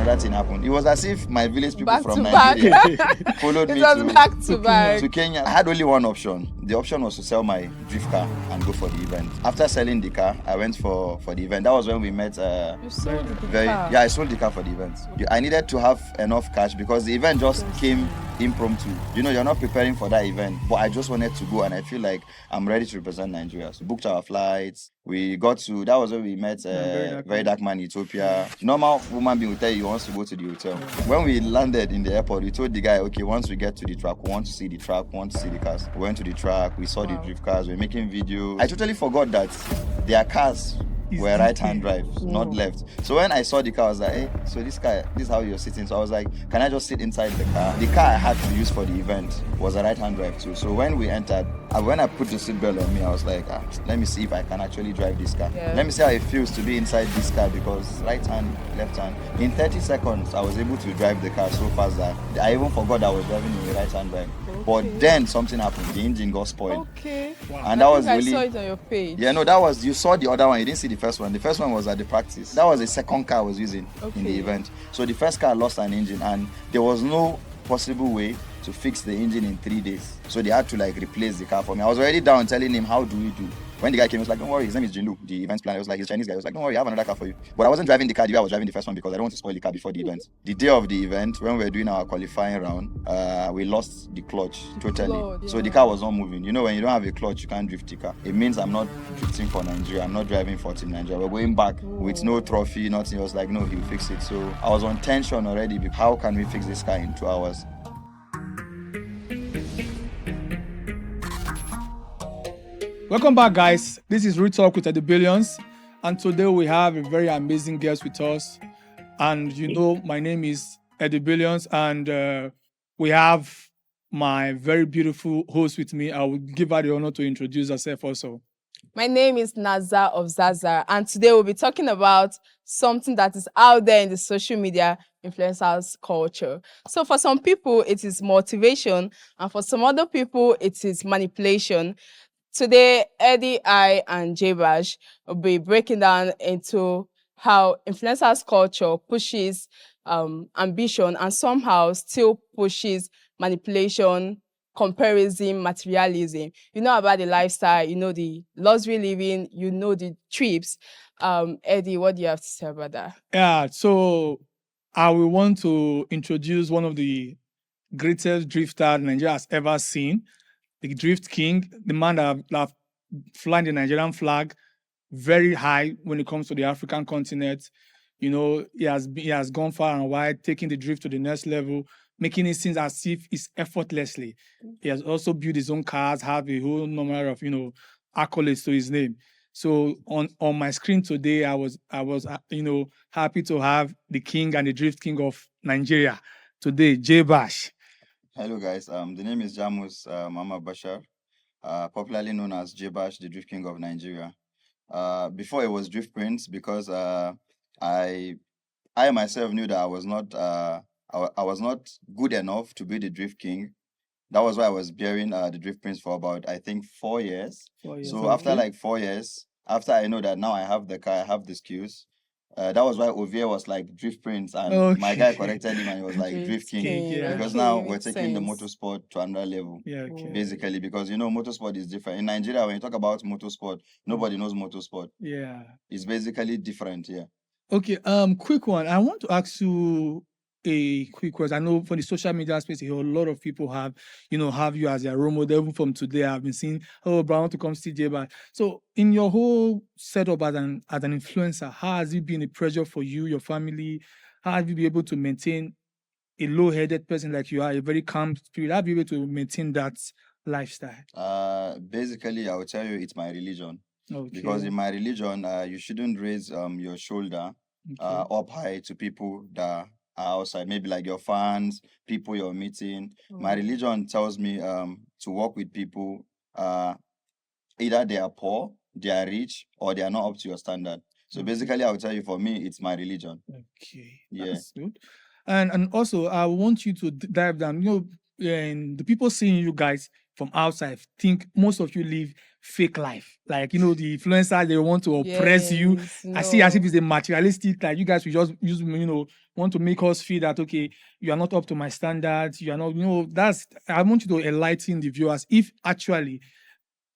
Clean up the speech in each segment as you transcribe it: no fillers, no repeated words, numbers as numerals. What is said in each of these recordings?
another thing happened. It was as if my village people Back from to Nigeria back. followed It me was to back to back. Kenya. I had only one option. The option was to sell my drift car and go for the event. After selling the car, I went for the event. That was when we met. You sold the car. Yeah, I sold the car for the event. I needed to have enough cash because the event just came impromptu. You know, you're not preparing for that event, but I just wanted to go, and I feel like I'm ready to represent Nigeria. So booked our flights. We got to, that was when we met Very Dark Man Ethiopia. Normal woman being will tell you he wants to go to the hotel. When we landed in the airport, we told the guy, okay, once we get to the track, we want to see the track, we want to see the cars. We went to the track, we saw the drift cars, we were making videos. I totally forgot that their cars were right-hand drive, not left. So when I saw the car, I was like, hey, so this is how you're sitting. So I was like, can I just sit inside the car? The car I had to use for the event was a right-hand drive too. So when we entered, when I put the seatbelt on me, I was like, let me see if I can actually drive this car. Yeah. Let me see how it feels to be inside this car, because right hand, left hand. In 30 seconds, I was able to drive the car so fast that I even forgot I was driving in the right-hand drive. Okay. But then something happened. The engine got spoiled. Okay. Wow. And that was really... I saw it on your page. Yeah, no, that was... You saw the other one. You didn't see the first one. The first one was at the practice. That was the second car I was using in the event. So the first car lost an engine, and there was no possible way to fix the engine in 3 days. So they had to replace the car for me. I was already down telling him, how do we do? When the guy came, he was like, don't worry, his name is Jinlu, the events planner. I was like, he's a Chinese guy. I was like, don't worry, I have another car for you. But I wasn't driving the car the way I was driving the first one, because I don't want to spoil the car before the event. The day of the event, when we were doing our qualifying round, we lost the clutch totally. So the car was not moving. You know, when you don't have a clutch, you can't drift the car. It means I'm not drifting for Nigeria. I'm not driving for Team Nigeria. We're going back with no trophy, nothing. I was like, no, he'll fix it. So I was on tension already. How can we fix this car in 2 hours? Welcome back, guys. This is Real Talk with Adaptations, and today we have a very amazing guest with us. And you know, my name is Adaptations, and we have my very beautiful host with me. I will give her the honor to introduce herself also. My name is Naza of Zaza, and today we'll be talking about something that is out there in the social media influencers culture. So for some people, it is motivation, and for some other people, it is manipulation. Today, Eddie, I, and Jaybash will be breaking down into how influencers culture pushes ambition and somehow still pushes manipulation, comparison, materialism. You know about the lifestyle, you know the luxury living, you know the trips. Eddie, what do you have to say about that? Yeah, so I will want to introduce one of the greatest drifter Nigeria has ever seen. The Drift King, the man that flying the Nigerian flag very high when it comes to the African continent. You know, he has gone far and wide, taking the drift to the next level, making it seem as if it's effortlessly. He has also built his own cars, have a whole number of accolades to his name. So on my screen today, I was happy to have the king and the Drift King of Nigeria today, Jaybash. Hello guys, the name is Jamus Mama Bashar, popularly known as Jaybash, the Drift King of Nigeria. Before it was Drift Prince, because I myself knew that I was not good enough to be the Drift King. That was why I was bearing the Drift Prince for about, I think, 4 years. So after 4 years, after I know that now I have the car, I have the skills, that was why Ovie was like Drift Prince, and my guy corrected him and he was like Drift King. Because now we're taking the motorsport to another level. Basically, because motorsport is different. In Nigeria, when you talk about motorsport, nobody knows motorsport. It's basically different, Okay, quick one. I want to ask you a quick question. I know for the social media space, a lot of people have you as their role model. Even from today, I've been seeing, bro, I want to come see Jaybash. So in your whole setup as an influencer, how has it been a pressure for you, your family? How have you been able to maintain a low-headed person like you are, a very calm spirit? How have you been able to maintain that lifestyle? Basically, I will tell you, it's my religion. Because in my religion, you shouldn't raise your shoulder up high to people that are outside, maybe like your fans, people you're meeting. My religion tells me to work with people, either they are poor, they are rich, or they are not up to your standard. So basically, I will tell you, for me, it's my religion. Okay, that's good. And also, I want you to dive down. And the people seeing you guys, from outside think most of you live fake life. Like, the influencers, they want to oppress you. Yes, I see as if no. it's a materialistic, like you guys will just use, want to make us feel that, okay, you are not up to my standards. You are not, I want you to enlighten the viewers if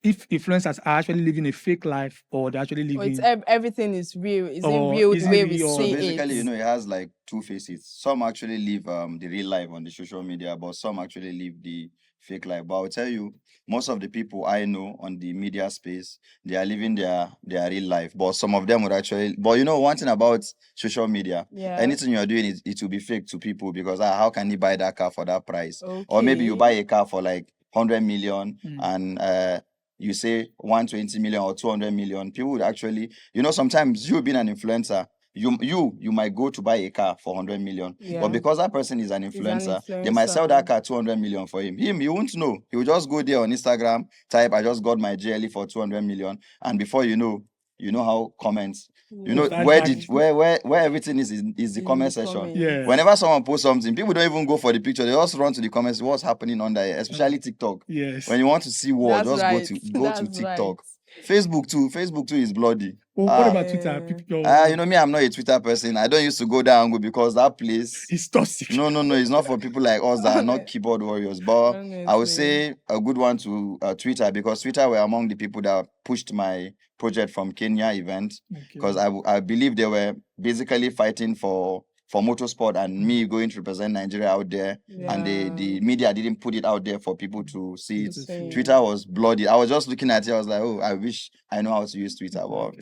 influencers are actually living a fake life or they're actually Or it's living, everything is real. Is it or real is the it way we real? So see basically, it? it has like two faces. Some actually live the real life on the social media, but some actually live the fake life. But I'll tell you, most of the people I know on the media space, they are living their real life. But some of them would actually. But one thing about social media, Yeah. anything you're doing, it will be fake to people because how can you buy that car for that price? Or maybe you Okay. buy a car for like 100 million Mm. and you say 120 million or 200 million. People would actually, sometimes you being an influencer, you might go to buy a car for 100 million, Yeah. but because that person is an He's an influencer, they might sell that influencer. car 200 million for him. You won't know. He will just go there on Instagram, type, I just got my GLE for 200 million, and before you know how comments, Start where dragging. where everything is the comment section. Yeah. Whenever someone posts something, people don't even go for the picture, they just run to the comments, what's happening under it, especially TikTok. Yes. When you want to see war, That's just right. go to That's TikTok. right. Facebook too is bloody. Well, what about Twitter? Yeah. People, Me, I'm not a Twitter person. I don't used to go there and go because that place. it's toxic. No, it's not for people like us that are not keyboard warriors. But I would Honestly. say a good one to Twitter, because Twitter were among the people that pushed my project from Kenya event, because I believe they were basically fighting for motorsport and me going to represent Nigeria out there, and the media didn't put it out there for people to see it. See. Twitter was bloody. I was just looking at it. I was like, oh, I wish I know how to use Twitter. But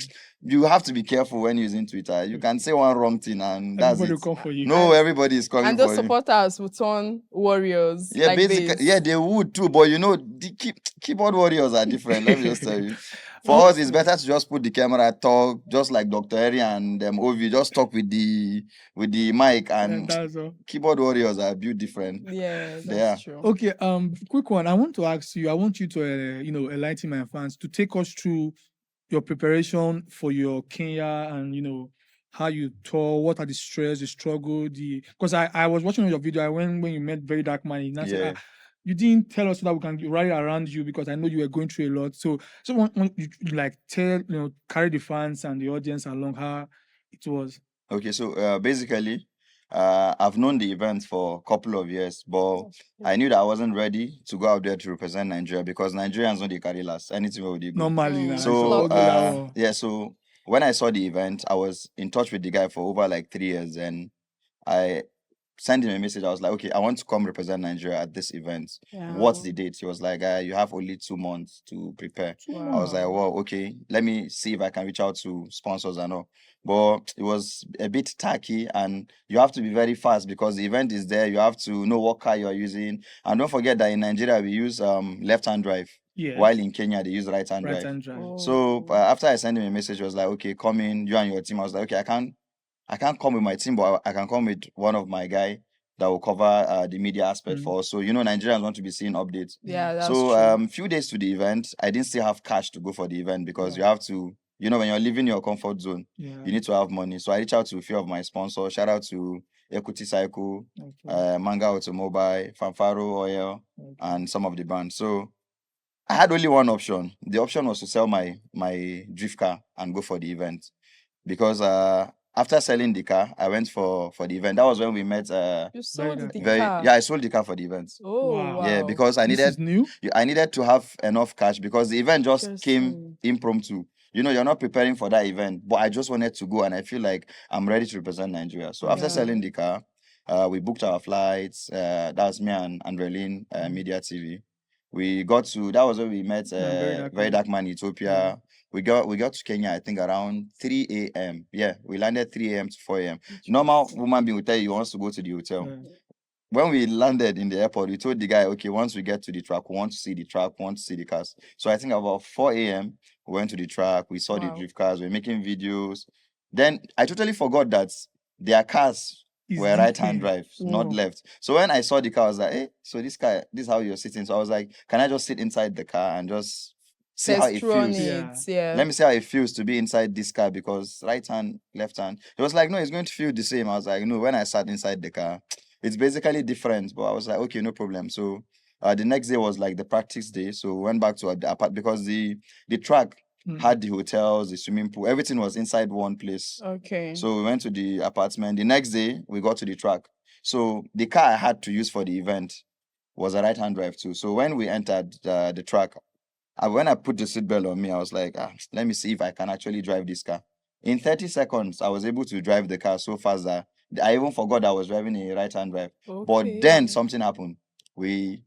you have to be careful when using Twitter. You can say one wrong thing and that's Everybody it. will come for you. No, everybody is coming And those for you. supporters will turn warriors. Yeah, like basically, this. yeah, they would too. But the keyboard warriors are different. Let me just tell you. For us, it's better to just put the camera, talk, just like Dr. Harry and Ovi, just talk with the mic, and That's all. keyboard warriors are built different. Yeah, They are. that's true. Okay, quick one. I want to ask you. I want you to, enlighten my fans to take us through your preparation for your Kenya and how you tour. What are the stress, the struggle, because I was watching your video. When you met Very Dark Man, you said, you didn't tell us so that we can rally around you because I know you were going through a lot. So want you like tell carry the fans and the audience along how it was. Okay, so basically, I've known the event for a couple of years, but I knew that I wasn't ready to go out there to represent Nigeria because Nigerians don't carry last. Anything will do. Normally, nah, So it's so when I saw the event, I was in touch with the guy for over like 3 years, and I sent him a message. I was like, okay, I want to come represent Nigeria at this event. What's the date? He was like, you have only 2 months to prepare. I was like, well, okay, let me see if I can reach out to sponsors and all. But it was a bit tacky, and you have to be very fast because the event is there. You have to know what car you are using. And don't forget that in Nigeria, we use left-hand drive. Yeah. While in Kenya, they use right-hand drive. So after I sent him a message, he was like, okay, come in, you and your team. I was like, okay, I can't come with my team, but I can come with one of my guy that will cover the media aspect for us. So, Nigerians want to be seeing updates. Yeah, that's so, true. few days to the event, I didn't still have cash to go for the event because you have to, when you're leaving your comfort zone, you need to have money. So I reached out to a few of my sponsors. Shout out to Equity Cycle, Manga Automobile, Fanfaro Oil, and some of the brands. So I had only one option. The option was to sell my drift car and go for the event. Because after selling the car, I went for the event. That was when we met. You sold the Very car. yeah, I sold the car for the event. Oh wow. Yeah, because I This needed is new. I needed to have enough cash because the event just came impromptu. You're not preparing for that event, but I just wanted to go, and I feel like I'm ready to represent Nigeria. So after selling the car, we booked our flights. That was me and Andrelin, Media TV. We got to, that was where we met Very Dark Man Ethiopia. We got to Kenya, I think around 3 a.m. Yeah, we landed 3 a.m. to 4 a.m. Normal woman being will tell you he wants to go to the hotel. When we landed in the airport, we told the guy, okay, once we get to the track, we want to see the track, we want to see the cars. So I think about 4 a.m., we went to the track, we saw the drift cars, we were making videos. Then I totally forgot that their cars were right-hand drive, not left. So when I saw the car, I was like, hey, so this is how you're sitting. So I was like, can I just sit inside the car and just see how it feels? Let me see how it feels to be inside this car because right hand, left hand. It was like, no, it's going to feel the same. I was like, no, when I sat inside the car, it's basically different. But I was like, okay, no problem. So The next day was like the practice day, so we went back to the apart because the track had the hotels, the swimming pool, everything was inside one place. Okay. So we went to the apartment. The next day we got to the track. So the car I had to use for the event was a right-hand drive too. So when we entered the track, when I put the seatbelt on me, I was like, let me see if I can actually drive this car. In 30 seconds, I was able to drive the car so fast that I even forgot I was driving a right-hand drive. But then Okay. something happened. We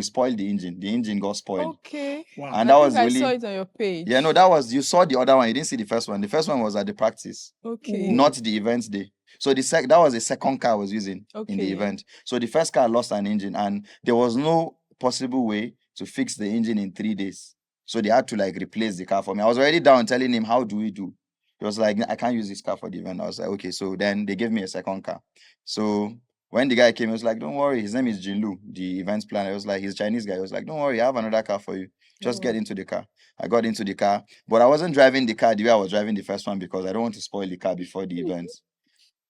spoiled the engine. The engine got spoiled. Okay. Wow. And I that think was I really saw it on your page. yeah, no, that was you saw the other one. You didn't see the first one. The first one was at the practice, Okay. not the event day. So that was the second car I was using in the Okay. event. So the first car lost an engine, and there was no possible way to fix the engine in 3 days. So they had to like replace the car for me. I was already down telling him, how do we do? He was like, I can't use this car for the event. I was like, okay. So then they gave me a second car. So when the guy came, he was like, don't worry. His name is Jinlu, the events planner. He was like, he's a Chinese guy. He was like, don't worry, I have another car for you. Just get into the car. I got into the car, but I wasn't driving the car the way I was driving the first one because I don't want to spoil the car before the event.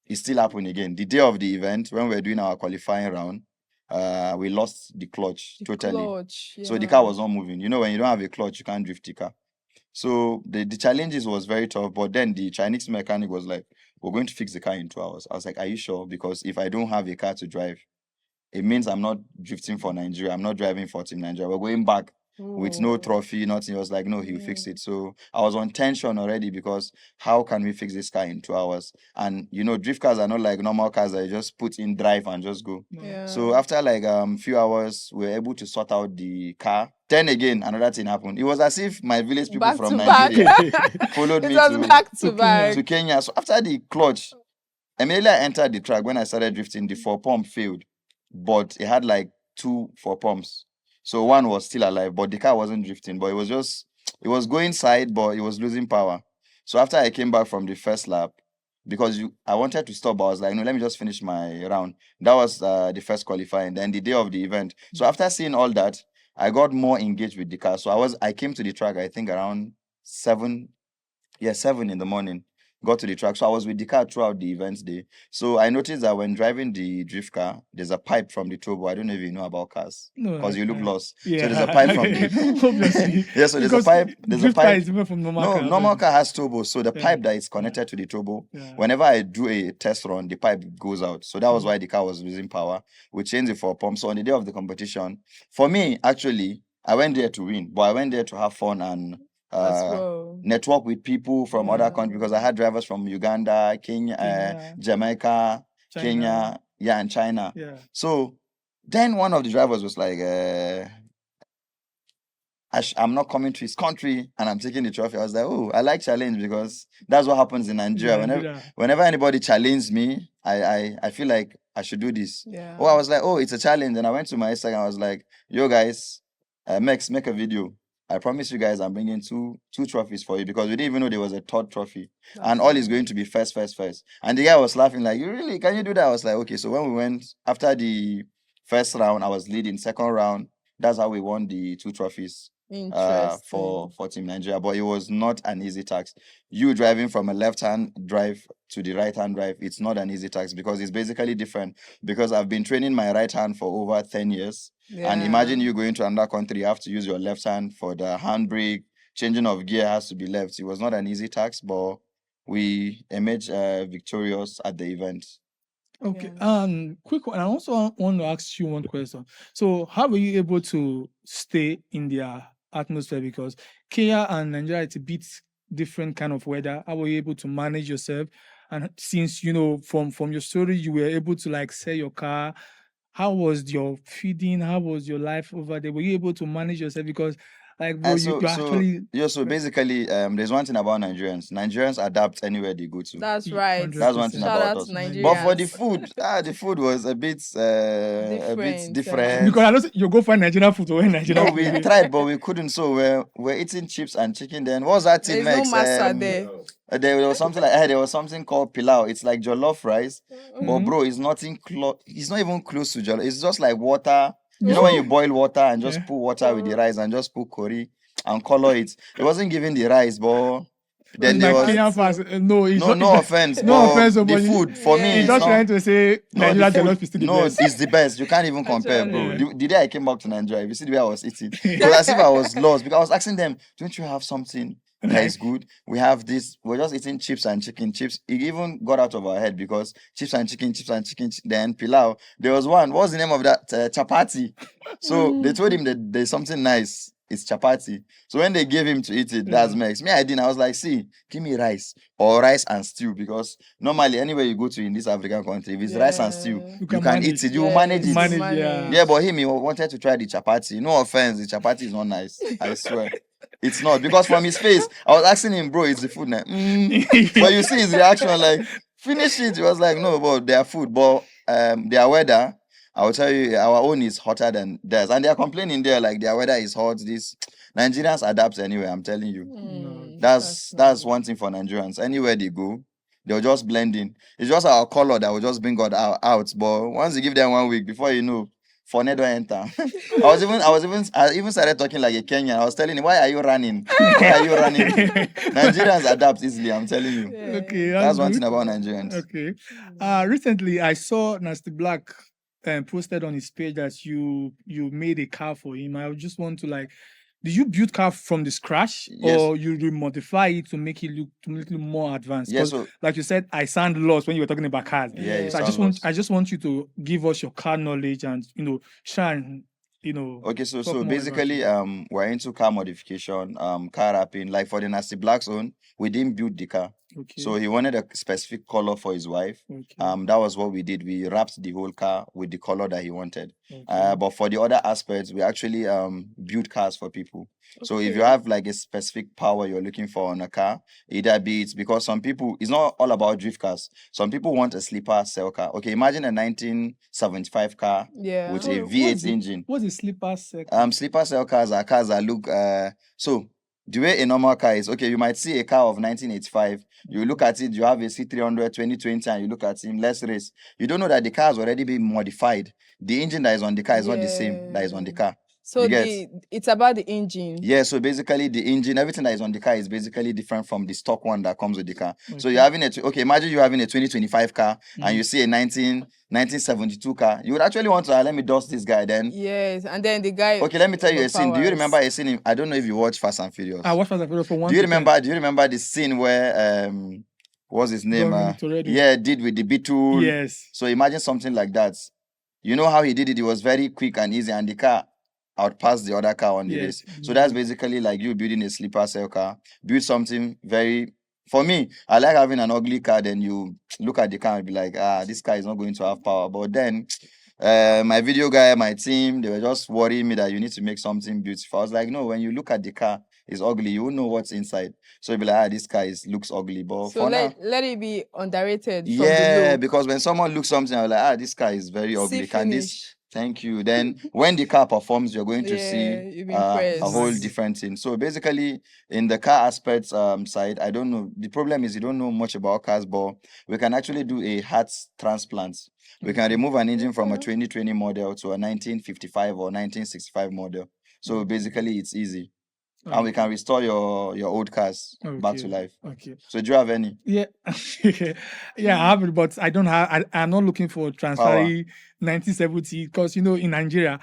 It still happened again. The day of the event, when we were doing our qualifying round, we lost the clutch totally. Clutch, So the yeah. car was not moving. You know, when you don't have a clutch, you can't drift the car. So the challenges was very tough. But then the Chinese mechanic was like, we're going to fix the car in 2 hours. I was like, are you sure? Because if I don't have a car to drive, it means I'm not drifting for Nigeria. I'm not driving for Team Nigeria. We're going back with no trophy, nothing. He was like, no, he'll fix it. So I was on tension already because how can we fix this car in 2 hours? And you know, drift cars are not like normal cars that you just put in drive and just go. Yeah. So after like few hours, we were able to sort out the car. Then again, another thing happened. It was as if my village people Back from to back. Nigeria followed It me was back to to back. to Kenya. So after the clutch, immediately I entered the track. When I started drifting, the 4-pump failed, but it had like 2 4-pumps. So one was still alive, but the car wasn't drifting. But it was going side, but it was losing power. So after I came back from the first lap, because I wanted to stop, but I was like, no, let me just finish my round. That was the first qualifying. Then the day of the event. So after seeing all that, I got more engaged with the car. So I came to the track, I think around 7 in the morning. Got to the track. So I was with the car throughout the events day. So I noticed that when driving the drift car, there's a pipe from the turbo. I don't know if you know about cars. No, Because you look lost. Yeah. So there's a pipe from the Obviously. yeah, so there's a Because pipe. There's a drift car pipe. is different from normal No, car. normal obviously. car has turbo. So the Yeah. pipe that is connected to the turbo, Yeah. whenever I do a test run, the pipe goes out. So that was why the car was losing power. We changed it for a pump. So on the day of the competition, for me, actually, I went there to win, but I went there to have fun and As well. network with people from other countries because I had drivers from Uganda, Kenya, Kenya. Jamaica, China. Kenya, and China. Yeah. So then one of the drivers was like, I'm not coming to his country and I'm taking the trophy. I was like, oh, I like challenge because that's what happens in Nigeria. Whenever anybody challenges me, I feel like I should do this. Yeah. Oh, I was like, oh, it's a challenge. And I went to my Instagram. I was like, yo, guys, make a video. I promise you guys I'm bringing two trophies for you because we didn't even know there was a third trophy. And all is going to be first. And the guy was laughing like, you really? Can you do that? I was like, okay. So when we went, after the first round, I was leading. Second round, that's how we won the 2 trophies for Team Nigeria. But it was not an easy task. You driving from a left-hand drive to the right-hand drive, it's not an easy task because it's basically different. Because I've been training my right hand for over 10 years. Yeah. And imagine you going to another country, you have to use your left hand for the handbrake, changing of gear has to be left. It was not an easy task, but we emerged victorious at the event. Okay. Quick one. I also want to ask you one question. So, how were you able to stay in their atmosphere? Because Kenya and Nigeria, it's a bit different kind of weather. How were you able to manage yourself? And since you know from your story, you were able to like sell your car. How was your feeding? How was your life over there? Were you able to manage yourself? Because like bro, you actually so basically there's one thing about Nigerians. Nigerians adapt anywhere they go to. That's right. 100%. That's one thing Shout about out us. to Nigerians. But for the food, the food was a bit different. because I know you go find Nigerian food or Nigerian No, food. we tried, but we couldn't. So we're eating chips and chicken. Then what was that thing There's next? no masa there. There was something like there was something called pilau. It's like jollof rice, but bro, it's nothing it's not even close to jollof. It's just like water. You know when you boil water and just put water with the rice and just put curry and color it. It wasn't giving the rice, but Then my there was Kenyan fans. No, it's no, not, no offense, no but offense, the but food for me, Yeah. he's it's just not. trying to say No, the Nigeria food, jollof is still the no, best. it's the best. You can't even compare, bro. Actually. The day I came back to Nigeria, if you see the way I was eating, it was as if I was lost because I was asking them, "Don't you have something that is good? We have this. We're just eating chips and chicken chips." It even got out of our head because chips and chicken, then pilau. There was one. What's the name of that? Chapati. So they told him that there's something nice. It's chapati. So when they gave him to eat it, that's Mex. Me, I didn't. I was like, see, give me rice or rice and stew because normally anywhere you go to in this African country, if it's rice and stew, Yeah. you can can manage. eat it. You will manage it. Manage, yeah. Yeah, but him, he wanted to try the chapati. No offense, the chapati is not nice. I swear. It's not. Because from his face, I was asking him, bro, is the food nice? But you see his reaction, like, finish it. He was like, no, but their food. But their weather, I will tell you, our own is hotter than theirs. And they are complaining there, like, their weather is hot. This Nigerians adapt anyway, I'm telling you. That's one thing for Nigerians. Anywhere they go, they'll just blend in. It's just our color that will just bring God out. But once you give them 1 week, before you know, Fone don't enter. I even started talking like a Kenyan. I was telling him, why are you running? Why are you running? Nigerians adapt easily, I'm telling you. Okay, That's one good. thing about Nigerians. Okay. Recently, I saw Nasty Black posted on his page that you made a car for him. I just want to like, did you build car from the scratch Yes. or you modify it to make it look more advanced? Yeah, 'Cause so like you said, I sound lost when you were talking about cars. yeah, you So sound I just want you to give us your car knowledge and try and Okay, so talk more about basically, it. we're into car modification, car wrapping. Like for the Nasty Black's own, we didn't build the car. Okay. So he wanted a specific color for his wife. Okay. That was what we did. We wrapped the whole car with the color that he wanted. Okay. But for the other aspects, we actually build cars for people. So if you Okay. have like a specific power you're looking for on a car, either be it because some people, it's not all about drift cars. Some people want a sleeper cell car. Okay, imagine a 1975 car Yeah. with a What's V8 the- engine. What's a slipper second? Sleeper cell cars are cars that look so the way a normal car is, okay, you might see a car of 1985, you look at it, you have a C300 2020, and you look at him, let's race. You don't know that the car has already been modified. The engine that is on the car is not the same that is on the car. So You get? it's about the engine. Yeah, so basically the engine, everything that is on the car is basically different from the stock one that comes with the car. So Okay. you're having imagine you having a 2025 car and you see a 1972 car. You would actually want to, let me dust this guy then. Yes, and then the guy. Okay, let me tell you a scene. Do you overpowers. remember a scene? I don't know if you watch Fast and Furious. I watched Fast and Furious for one. Do you remember the scene where what's his name? Did with the Beetle. Yes. So imagine something like that. You know how he did it? It was very quick and easy, and the car outpassed the other car on the race. So that's basically like you building a sleeper cell car. Build something very. For me, I like having an ugly car. Then you look at the car and be like, this car is not going to have power. But then, my video guy, my team, they were just worrying me that you need to make something beautiful. I was like, no, when you look at the car, it's ugly. You won't know what's inside. So you'll be like, this car looks ugly. But So for now, let it be underrated. From the yeah, look. because when someone looks something, I'm like, this car is very ugly. See Can this? finish. Thank you. Then when the car performs, you're going to Yeah, see you'll be a impressed. whole different thing. So basically, in the car aspects side, I don't know. The problem is you don't know much about cars, but we can actually do a heart transplant. We can remove an engine from a 2020 model to a 1955 or 1965 model. So basically, it's easy. And we can restore your old cars back to life. Okay. So do you have any? Yeah. Yeah, I have it, but I don't have. I'm not looking for transferring 1970 because in Nigeria,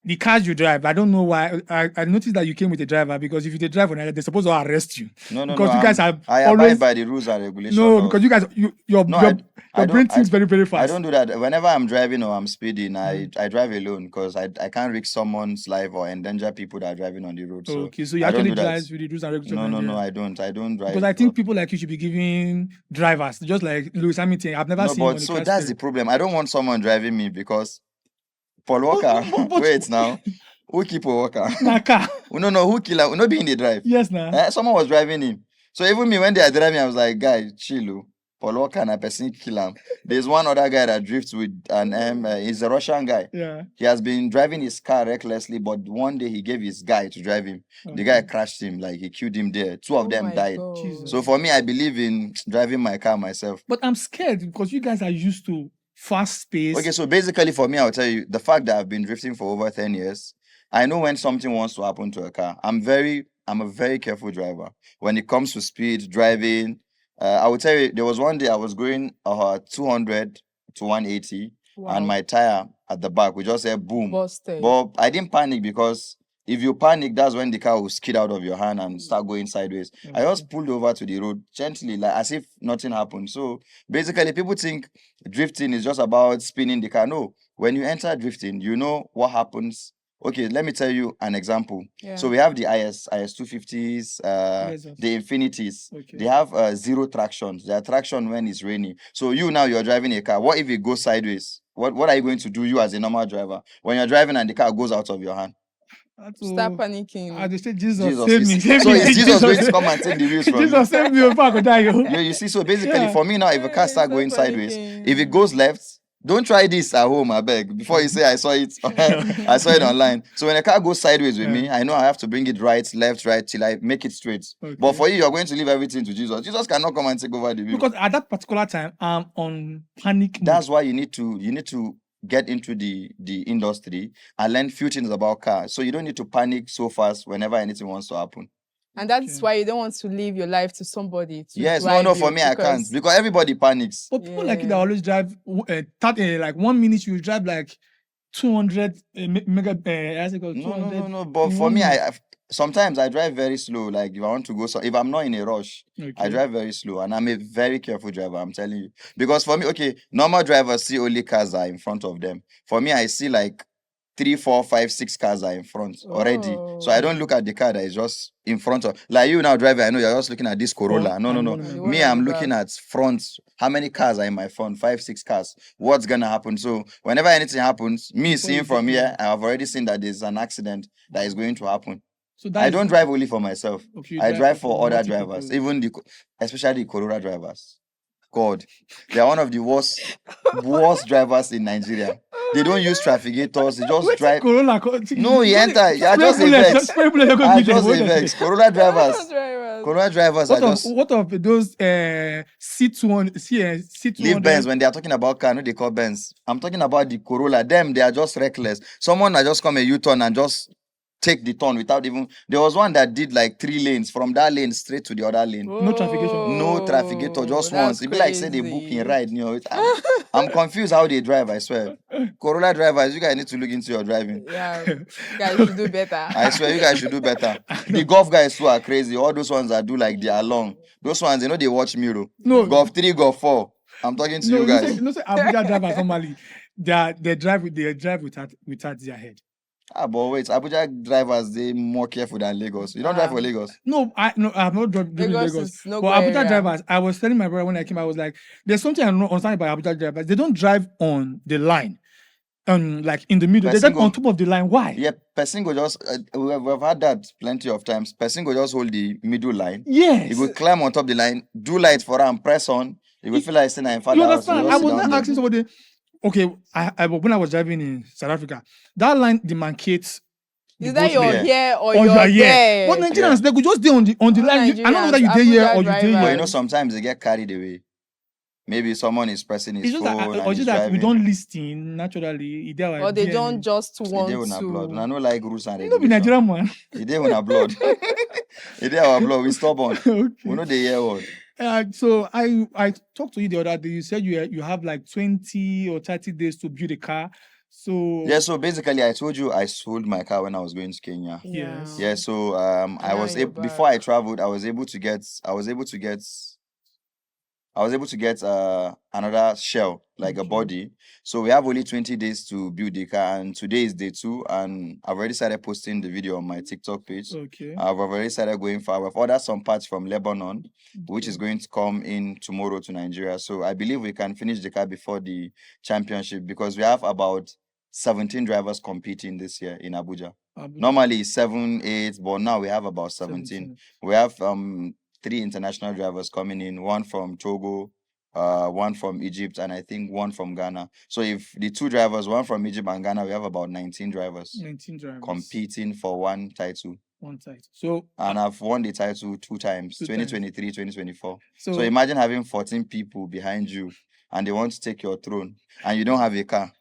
the cars you drive, I don't know why. I noticed that you came with a driver because if you drive on Nigeria, they're supposed to arrest you. No. Because you guys are I always abide by the rules and regulations. no, because you guys your brain thinks very very fast. I don't do that. Whenever I'm driving or I'm speeding, I drive alone because I can't risk someone's life or endanger people that are driving on the road. So Okay, so you I don't actually do that. drive with the rules and regulations. No, I don't drive. Because I think people like you should be giving drivers, just like Lewis Hamilton. I've never seen. But so that's the problem. I don't want someone driving me because Paul Walker. Wait now. Who keep Paul Walker? Naka. No, who kill him? No, be in the drive. Yes, nah. Someone was driving him. So even me, when they are driving, I was like, guy, chill. Paul Walker and a person kill him. There's one other guy that drifts with an he's a Russian guy. Yeah. He has been driving his car recklessly, but one day he gave his guy to drive him. The guy crashed him, like he killed him there. Two of them died. So for me, I believe in driving my car myself. But I'm scared because you guys are used to fast pace. Okay, so basically for me, I'll tell you, the fact that I've been drifting for over 10 years, I know when something wants to happen to a car. I'm very I'm a very careful driver. When it comes to speed, driving, I would tell you, there was one day I was going 200 to 180, and Wow. my tire at the back, we just said boom. Busted. But I didn't panic because if you panic, that's when the car will skid out of your hand and start going sideways. I just pulled over to the road gently, like as if nothing happened. So basically, people think drifting is just about spinning the car. No, when you enter drifting, you know what happens. Okay, let me tell you an example. Yeah. So we have the IS 250s, Yes, yes. the Infinities. Okay. They have zero traction. They are traction when it's raining. So you now you're driving a car. What if it goes sideways? What are you going to do, you as a normal driver, when you're driving and the car goes out of your hand? Start panicking. I just say Jesus, Jesus save is- me. Save so me. is Jesus going to come and take the wheels from you? Jesus, save me. If I could die, yo. You see, so basically Yeah. for me now, if a car Hey, start stop going sideways, panicking. if it goes left, don't try this at home, I beg. Before you say I saw it, I saw it online. So when a car goes sideways with me, I know I have to bring it right, left, right till I make it straight. Okay. But for you, you're going to leave everything to Jesus. Jesus cannot come and take over the wheel. Because at that particular time, I'm on panic mode. That's why you need to get into the industry and learn few things about cars. So you don't need to panic so fast whenever anything wants to happen. And that's Okay. why you don't want to leave your life to somebody to Yes, drive no, for you, me I can't because everybody panics. But people like you Yeah. that always drive, like 1 minute you drive like 200 mega. How's it called? No. 200 But in for 1 me, minute. sometimes I drive very slow. Like if I want to go, so if I'm not in a rush, I Okay. drive very slow, and I'm a very careful driver. I'm telling you, because for me, okay, normal drivers see only cars that are in front of them. For me, I see like 3, 4, 5, 6 cars are in front already. So I Oh. don't look at the car that is just in front of. Like you now driving, I know you're just looking at this Corolla. Front No. and one And in the my one Me, at I'm the looking back. at front. How many cars are in my front? 5, 6 cars. What's gonna happen? So whenever anything happens, me Before seeing you from get here, there. I have already seen that there's an accident that is going to happen. So that I is- don't drive only for myself. Okay, you I drive for other multiple drivers, people. even especially the Corolla drivers. God, they are one of the worst drivers in Nigeria. They don't use traffigators. They just Wait, drive. Corona. No, you enter. You are just a vex. I just a vex. Corolla drivers. Drivers. Corolla drivers are just What of those C200, C200? leave Benz when they are talking about car. No, they call Benz. I'm talking about the Corolla. Them, they are just reckless. Someone that just come a U-turn and just take the turn without even. There was one that did like 3 lanes from that lane straight to the other lane. No traffication. No trafficator, just Oh, that's once. It be like say they book in crazy. ride. You know, I'm confused how they drive. I swear. Corolla drivers, you guys need to look into your driving. Yeah, guys should do better. I swear, you guys should do better. The golf guys too are crazy. All those ones that do like they are long. Those ones, they know they watch Miro. No. Golf 3, Golf 4. I'm talking to you guys. Say Abuja drivers normally they drive without their head. But wait, Abuja drivers, they more careful than Lagos. You don't drive for Lagos? No, I have not driven Lagos Lagos. is no But go Abuja area. drivers, I was telling my brother when I came, I was like, there's something I don't understand about Abuja drivers. They don't drive on the line, like in the middle. They drive on top of the line. Why? Yeah, person go just we've had that plenty of times. Person go just hold the middle line. Yes. You go climb on top the line, do light for her and press on. You will feel like saying in father You house. understand? just I sit was down not there. asking somebody. Okay, I when I was driving in South Africa, that line demarcates. Is that your Yeah. here or you your are here? there? But Nigerians, they could just stay on the All line. I don't know whether you Nigerians, there here Abuja or you there But you here. know, sometimes they get carried away. Maybe someone is pressing his It's just phone that, and or he's just that we driving. don't listen naturally. Or they don't just They want dey una blood. to. I no like rules and You know, be regulations. Nigerian man. They dey una blood. They dey our blood. We stubborn. Okay. We know they hear word. So I talked to you the other day. You said you have like 20 or 30 days to build a car. So Yeah, so basically I told you I sold my car when I was going to Kenya. Yes. Yeah, so I now was you're before I traveled, I was able to get another shell, like a Okay. body. So we have only 20 days to build the car, and today is day 2, and I've already started posting the video on my TikTok page. Okay. I've already started going far. I've ordered some parts from Lebanon, which is going to come in tomorrow to Nigeria. So I believe we can finish the car before the championship because we have about 17 drivers competing this year in Abuja. Normally 7, 8, but now we have about 17. We have 3 international drivers coming in, one from Togo, one from Egypt, and I think one from Ghana. So if the 2 drivers, one from Egypt and Ghana, we have about 19 drivers 19 drivers competing for one title. One title. So And I've won the title 2 times, 2 times. 2023, 2024. So So imagine having 14 people behind you and they want to take your throne and you don't have a car.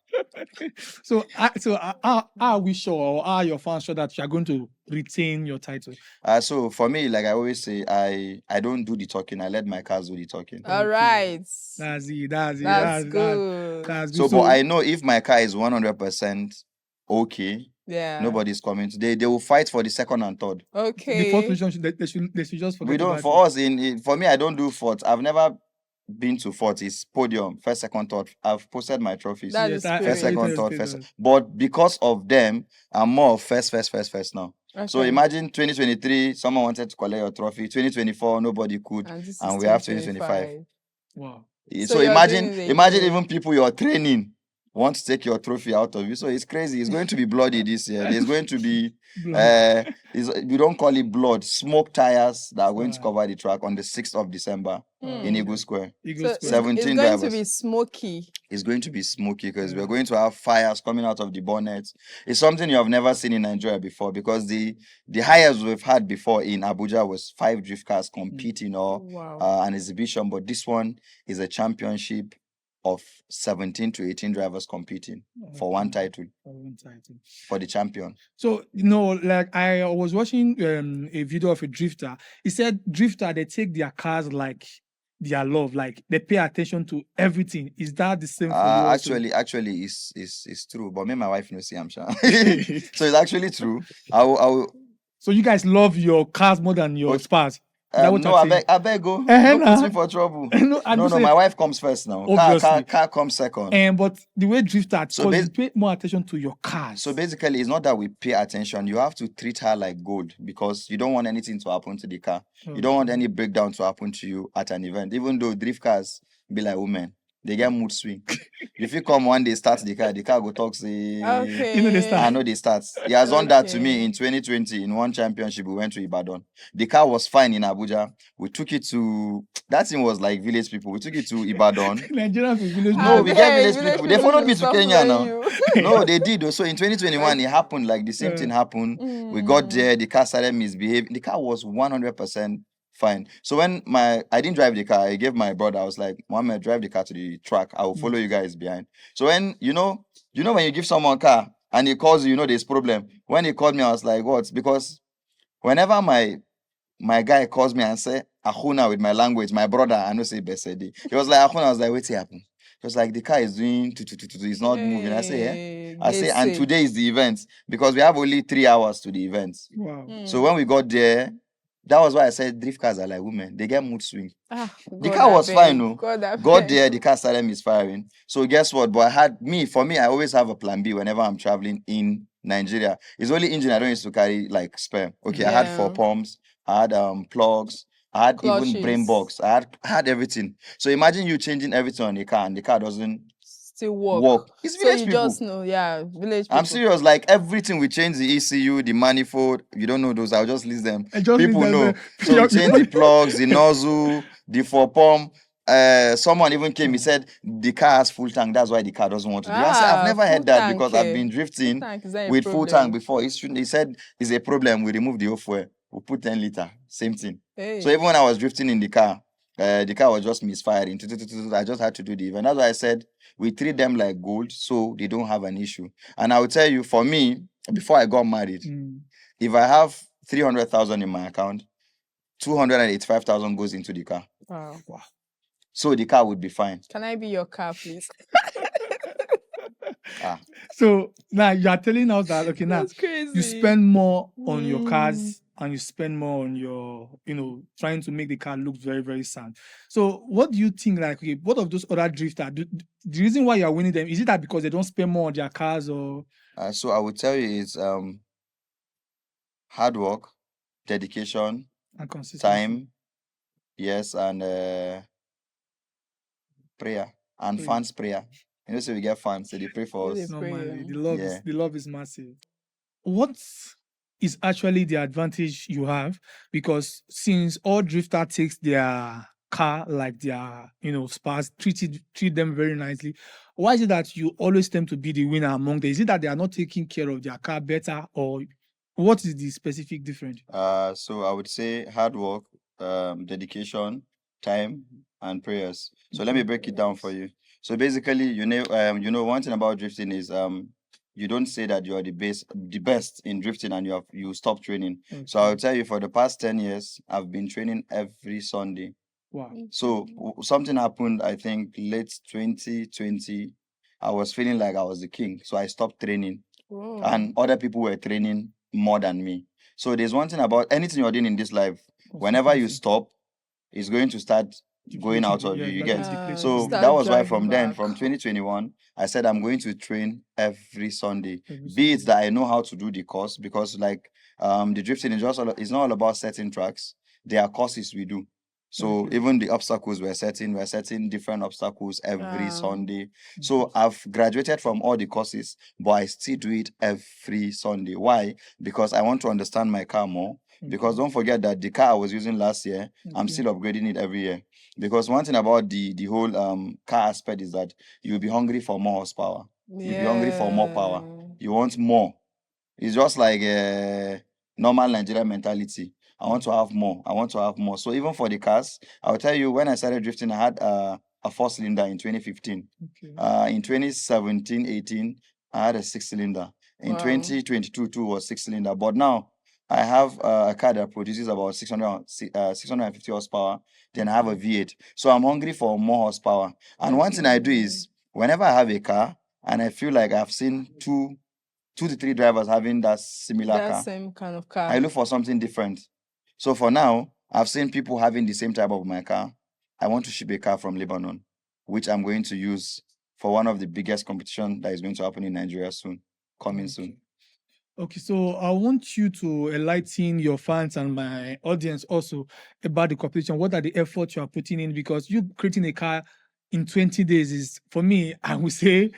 So are we sure, or are your fans sure that you are going to retain your title? So for me, like I always say, I don't do the talking. I let my cars do the talking. All Okay. right. That's it. That's it. That's That's good. that's So, good. but I know if my car is 100% okay, Yeah. nobody's coming. They will fight for the second and third. the fourth Okay. position they should just forget We don't. about For it. us, for me, I don't do fourth. I've never been to fourth. It's podium, first, second, third. I've posted my trophies. That's Yes, the I First, saw you spirit. second, tell third, first. us. But because of them, I'm more of first now. So Okay. imagine 2023, someone wanted to collect your trophy. 2024, nobody could, And this is and we have 2025. Wow. So So you're imagine doing it imagine again. even people you're training want to take your trophy out of you. So it's crazy. It's going to be bloody this year. There's going to be we don't call it blood, smoke tires that are going to cover the track on the 6th of December in Eagle Square. Eagle So Square. 17 it's going drivers. to be smoky. It's going to be smoky because Yeah. we're going to have fires coming out of the bonnets. It's something you have never seen in Nigeria before, because the highest we've had before in Abuja was 5 drift cars competing or Wow. an exhibition, but this one is a championship of 17 to 18 drivers competing for one title, for the champion. So like I was watching a video of a drifter. He said drifter, they take their cars like their love, like they pay attention to everything. Is that the same for you also? Actually, it's true. But me and my wife know see I'm sure. So it's actually true. I will. So you guys love your cars more than your spouse? No, I beg go. Eh, Don't put me for trouble. No, my wife comes first now. Obviously. Car comes second. But the way drifter, So because you pay more attention to your cars. So basically, it's not that we pay attention. You have to treat her like gold, because you don't want anything to happen to the car. You don't want any breakdown to happen to you at an event. Even though drift cars be like women, they get mood swing. If you come one day, start the car go talk, say, Okay. You know they start. I know they start. He has done that to me in 2020 in one championship. We went to Ibadan. The car was fine in Abuja. We took it to, that thing was like village people. We took it to Ibadan. Nigerian village. No, we get Abeg, village people. They followed me to stop Kenya playing now. you. No, they did. So in 2021, it happened. Like the same thing happened. We got there. The car started misbehaving. The car was 100% fine. So when I didn't drive the car, I gave my brother. I was like, Mohammed, drive the car to the track. I will follow you guys behind. So when you know when you give someone a car and he calls you, there's problem. When he called me, I was like, what? Because whenever my guy calls me and say Ahuna with my language, my brother, I know say Besedi. He was like Ahuna. I was like, what's happening? He was like, the car is doing it's not moving. I say, yeah. I say, and today is the event, because we have only 3 hours to the event. Wow. So when we got there, that was why I said drift cars are like women. They get mood swing. The God car was abeg, fine, no. God abeg. Got there, the car started misfiring. So guess what? But for me, I always have a plan B whenever I'm traveling in Nigeria. It's only engine I don't used to carry like spare. Okay, I had 4 Yeah. pumps, I had plugs, I had even brain Clutches. box, I had everything. So imagine you changing everything on the car and the car doesn't Still work. work. It's So village you people. just know, yeah, village people. I'm serious. Like everything, we change the ECU, the manifold. You don't know those. I'll just list them. People know. So we change the plugs, the nozzle, the 4 pump. Someone even came. He said the car has full tank. That's why the car doesn't want to do. I said, I've never full heard that, tank, because I've been drifting tank is not a with full problem. tank before. He said it's a problem. We remove the fuel. We put 10 liter. Same thing. Hey. So even when I was drifting in the car was just misfiring. I just had to do the event. That's why I said we treat them like gold, so they don't have an issue. And I will tell you, for me, before I got married, if I have 300,000 in my account, 285,000 goes into the car. Wow. So the car would be fine. Can I be your car, please? So now you are telling us that, okay, now That's crazy. you spend more on your cars and you spend more on your, trying to make the car look very, very sound. So what do you think, like, okay, what of those other drifters, the reason why you are winning them, is it that because they don't spend more on their cars, or? So I would tell you it's hard work, dedication, And consistency. time, yes, and prayer, and fans prayer. So we get fans, so they pray for us. Normally, prayer. the love is massive. What is actually the advantage you have? Because since all drifter takes their car like their, spouse, treat them very nicely, why is it that you always tend to be the winner among them? Is it that they are not taking care of their car better, or what is the specific difference? So I would say hard work, dedication, time, and prayers. So let me break it down for you. So basically, one thing about drifting is you don't say that you're the best in drifting and you stop training. So I'll tell you, for the past 10 years, I've been training every Sunday. Wow. So something happened, I think late 2020. I was feeling like I was the king. So I stopped training. Whoa. And other people were training more than me. So there's one thing about anything you're doing in this life, whenever you stop, it's going to start going out of you. You get. So start that was why driving from back. 2021, I said I'm going to train every Sunday. Every Be it that I know how to do the course, because like the drifting is it's not all about setting tracks. There are courses we do. So Okay. even the obstacles we're setting different obstacles every Wow. Sunday. So I've graduated from all the courses, but I still do it every Sunday. Why? Because I want to understand my car more. Because don't forget that the car I was using last year, I'm still upgrading it every year. Because one thing about the whole car aspect is that you'll be hungry for more horsepower. You'll be hungry for more power. You want more. It's just like a normal Nigerian mentality. I want to have more. I want to have more. So even for the cars, I'll tell you, when I started drifting, I had a 4-cylinder in 2015. In 2017, 18, I had a 6-cylinder. In Wow. 2022, too, was 6-cylinder. But now I have a car that produces about 650 horsepower. Then I have a V8. So I'm hungry for more horsepower. And one thing I do is, whenever I have a car and I feel like I've seen two to three drivers having that similar That car, same kind of car. I look for something different. So for now, I've seen people having the same type of my car. I want to ship a car from Lebanon, which I'm going to use for one of the biggest competition that is going to happen in Nigeria soon, coming soon. Okay, so I want you to enlighten your fans and my audience also about the competition. What are the efforts you are putting in? Because you creating a car in 20 days is, for me, I would say,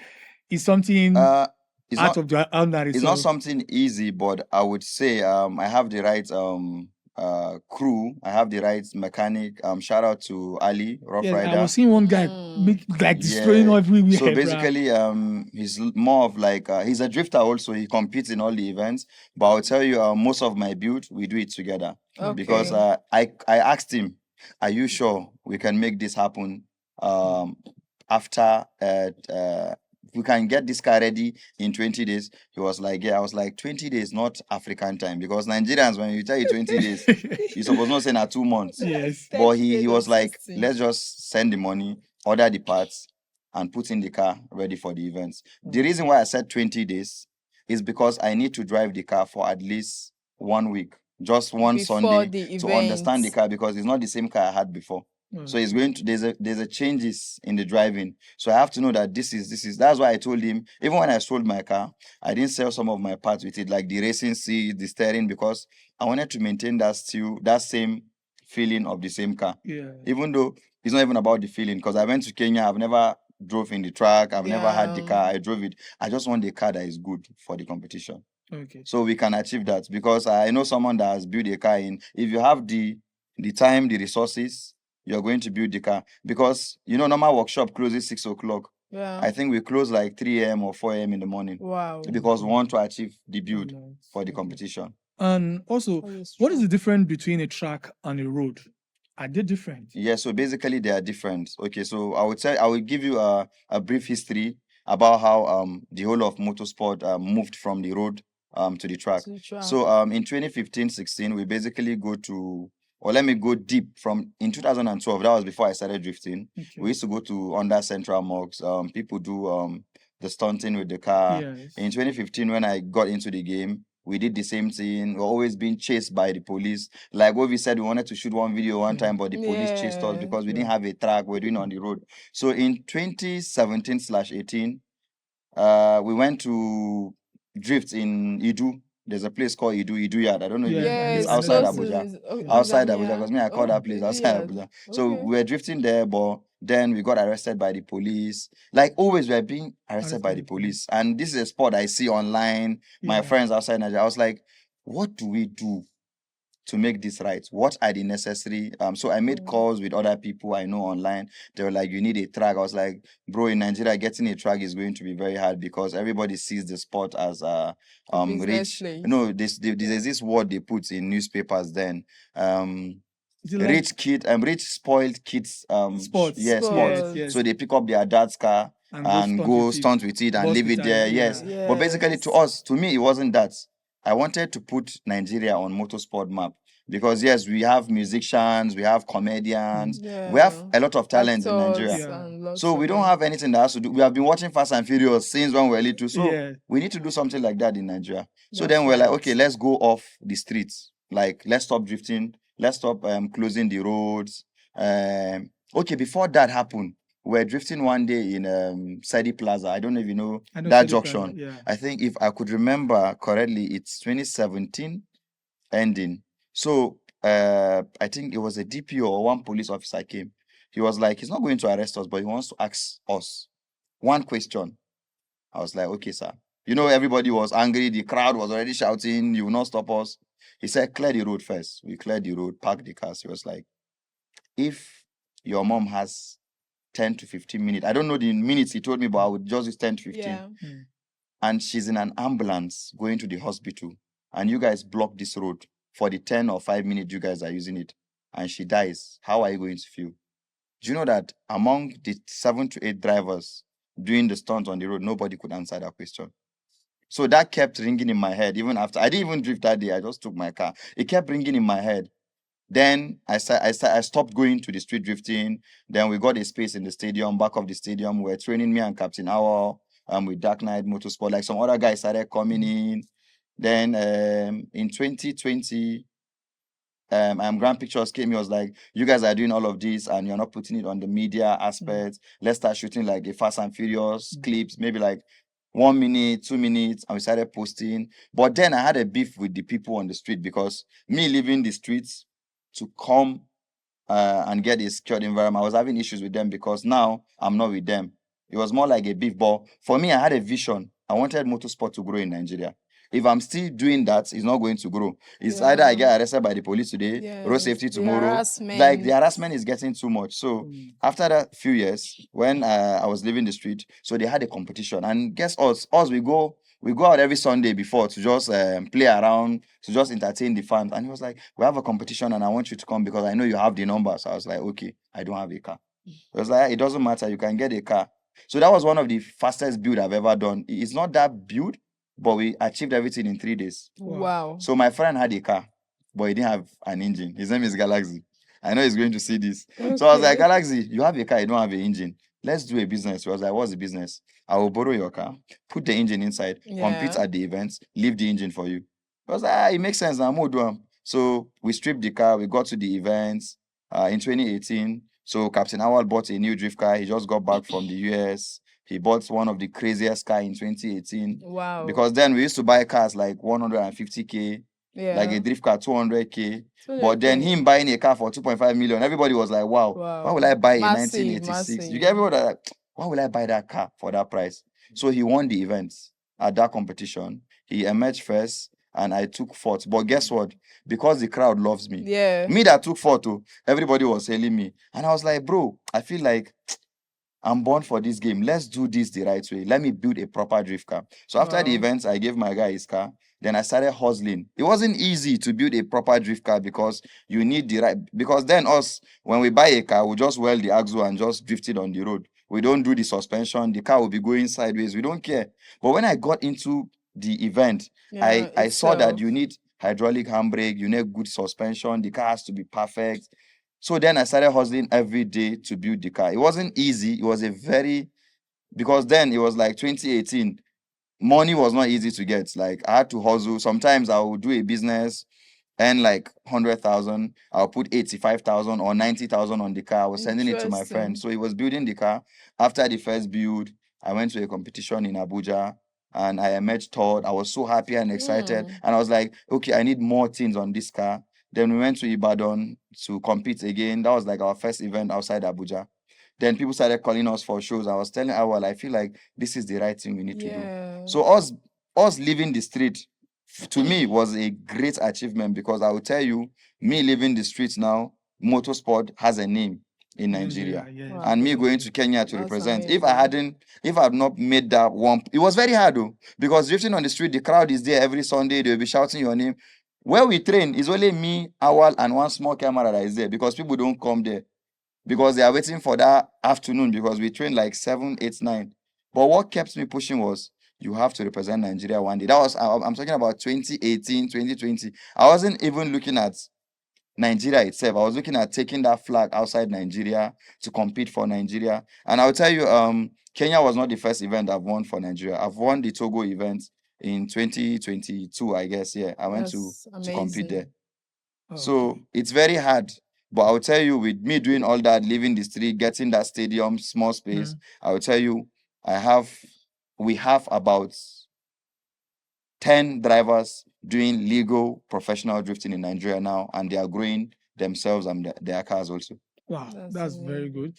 is something It's out not of the ordinary. it's So not something easy, but I would say I have the right crew. I have the right mechanic. Shout out to Ali, Rough yeah, I Rider. was seeing one guy like destroying Yeah. everywhere. So bruh. basically, he's more of like he's a drifter also. He competes in all the events. But I'll tell you, most of my build we do it together. Because I asked him, "Are you sure we can make this happen? After we can get this car ready in 20 days." He was like, "Yeah." I was like, 20 days, not African time, because Nigerians, when you tell you 20 days, you're supposed not say na 2 months. Yes. But he was like, "Let's just send the money, order the parts, and put in the car ready for the events." The reason why I said 20 days is because I need to drive the car for at least 1 week, just one Before Sunday, the to understand the event. car, because it's not the same car I had before. So it's going to there's a changes in the driving. So I have to know that this is that's why I told him, even when I sold my car, I didn't sell some of my parts with it, like the racing seat, the steering, because I wanted to maintain that same feeling of the same car. Yeah. Even though it's not even about the feeling, because I went to Kenya, I've never drove in the track, I've never had the car, I drove it. I just want the car that is good for the competition. Okay. So we can achieve that, because I know someone that has built a car in. If you have the time, the resources, you're going to build the car. Because normal workshop closes 6 o'clock. Yeah. I think we close like 3 a.m. or 4 a.m. in the morning. Wow. Because we want to achieve the build for the Okay. competition. And also, what is the difference between a track and a road? Are they different? Yeah, so basically they are different. Okay, so I will give you a brief history about how the whole of motorsport moved from the road to the track. So in 2015-16, we basically go to, or let me go deep from in 2012. That was before I started drifting. Okay. We used to go to under central mocks. People do the stunting with the car. Yes. In 2015, when I got into the game, we did the same thing. We're always being chased by the police. Like what we said, we wanted to shoot one video one time, but the police chased us because we didn't have a track. We're doing on the road. So in 2017/18, we went to drift in Idu. There's a place called Idu Yard. I don't know if it's outside Abuja. Outside Abuja, because me, I call that place outside Abuja. So we were drifting there, but then we got arrested by the police. Like always, we are being arrested by the police. And this is a sport I see online. My friends outside Nigeria. I was like, what do we do to make this right? What are the necessary? So I made calls with other people I know online. They were like, "You need a track." I was like, "Bro, in Nigeria, getting a track is going to be very hard, because everybody sees the sport as rich." No, there's this word they put in newspapers then. Is it like rich spoiled kids sports? yeah, sports. Yes. So they pick up their dad's car and go stunt with it and Boss leave with it there. it, Yes. yeah. But basically to me, it wasn't that. I wanted to put Nigeria on motorsport map because yes, we have musicians, we have comedians, we have a lot of talent in Nigeria. Actors Yeah. and lots So we of don't it. have anything that has to do. We have been watching Fast and Furious since when we were little. So Yeah. we need to do something like that in Nigeria. So That's then we're like, right. okay, let's go off the streets. Like, let's stop drifting. Let's stop closing the roads. Okay, before that happened, we were drifting one day in Sadi Plaza. I don't know if you know I know that City Plaza, junction. yeah. I think if I could remember correctly, it's 2017 ending. So I think it was a DPO or one police officer came. He was like, he's not going to arrest us, but he wants to ask us one question. I was like, okay, sir. You know, everybody was angry. The crowd was already shouting, you will not stop us. He said, clear the road first. We cleared the road, parked the cars. He was like, if your mom has 10 to 15 minutes, I don't know the minutes he told me, but I would just use 10 to 15. Yeah. And she's in an ambulance going to the hospital, and you guys block this road for the 10 or 5 minutes you guys are using it, and she dies, how are you going to feel? Do you know that among the 7 to 8 drivers doing the stunt on the road, nobody could answer that question? So that kept ringing in my head even after. I didn't even drift that day. I just took my car. It kept ringing in my head. Then I stopped going to the street drifting. Then we got a space in the stadium, back of the stadium. We were training, me and Captain Owl, with Dark Knight Motorsport. Like some other guys started coming in. Then in 2020, Grand Pictures came. He was like, "You guys are doing all of this, and you're not putting it on the media aspect. Let's start shooting like a Fast and Furious clips, maybe like 1 minute, 2 minutes." And we started posting. But then I had a beef with the people on the street because me leaving the streets to come and get a secured environment, I was having issues with them because now I'm not with them. It was more like a beef. But for me, I had a vision. I wanted motorsport to grow in Nigeria. If I'm still doing that, it's not going to grow. It's either I get arrested by the police today, road safety The tomorrow. Like the harassment is getting too much. So after that few years, when I was leaving the street, so they had a competition. And guess us, we go out every Sunday before to just play around, to just entertain the fans. And he was like, we have a competition and I want you to come because I know you have the numbers. I was like, okay, I don't have a car. He was like, it doesn't matter, you can get a car. So that was one of the fastest build I've ever done. It's not that build, but we achieved everything in 3 days. Wow. So my friend had a car, but he didn't have an engine. His name is Galaxy. I know he's going to see this. So I was like, Galaxy, you have a car, you don't have an engine. Let's do a business. He was like, what's the business? I will borrow your car, put the engine inside, compete at the events, leave the engine for you. I was like, it makes sense now. More do 'em. So we stripped the car, we got to the events in 2018. So Captain Awal bought a new drift car. He just got back from the US. He bought one of the craziest car in 2018. Wow. Because then we used to buy cars like 150K, like a drift car 200K. But then him buying a car for 2.5 million, everybody was like, wow, why will I buy a 1986? You get everybody like, why will I buy that car for that price? So he won the event at that competition. He emerged first and I took fourth. But guess what? Because the crowd loves me. Me that took fourth, everybody was hailing me. And I was like, bro, I feel like I'm born for this game. Let's do this the right way. Let me build a proper drift car. So after the events, I gave my guy his car. Then I started hustling. It wasn't easy to build a proper drift car because you need the right. Because then us, when we buy a car, we just weld the axle and just drift it on the road. We don't do the suspension. The car will be going sideways. We don't care. But when I got into the event, I saw that you need hydraulic handbrake. You need good suspension. The car has to be perfect. So then I started hustling every day to build the car. It wasn't easy. It was because then it was like 2018. Money was not easy to get. Like I had to hustle. Sometimes I would do a business, earn like 100,000. I'll put 85,000 or 90,000 on the car. I was sending it to my friend. So he was building the car. After the first build, I went to a competition in Abuja and I emerged third. I was so happy and excited. And I was like, okay, I need more things on this car. Then we went to Ibadan to compete again. That was like our first event outside Abuja. Then people started calling us for shows. I was telling Awal, I feel like this is the right thing we need to do. So us leaving the street, to me, was a great achievement because I will tell you, me leaving the streets now, motorsport has a name in Nigeria. And me going to Kenya to represent. If I had not made that one, it was very hard though, because drifting on the street, the crowd is there every Sunday, they'll be shouting your name. Where we train is only me, Awal, and one small camera that is there because people don't come there because they are waiting for that afternoon because we train like 7, 8, 9. But what kept me pushing was you have to represent Nigeria one day. That was I'm talking about 2018, 2020. I wasn't even looking at Nigeria itself. I was looking at taking that flag outside Nigeria to compete for Nigeria. And I'll tell you, Kenya was not the first event I've won for Nigeria. I've won the Togo event in 2022, I guess. Yeah, I went That's to compete there. amazing. So it's very hard. But I'll tell you, with me doing all that, leaving the street, getting that stadium, small space, I'll tell you, we have about 10 drivers doing legal professional drifting in Nigeria now, and they are growing themselves and their cars also. Wow, That's that's very amazing. good.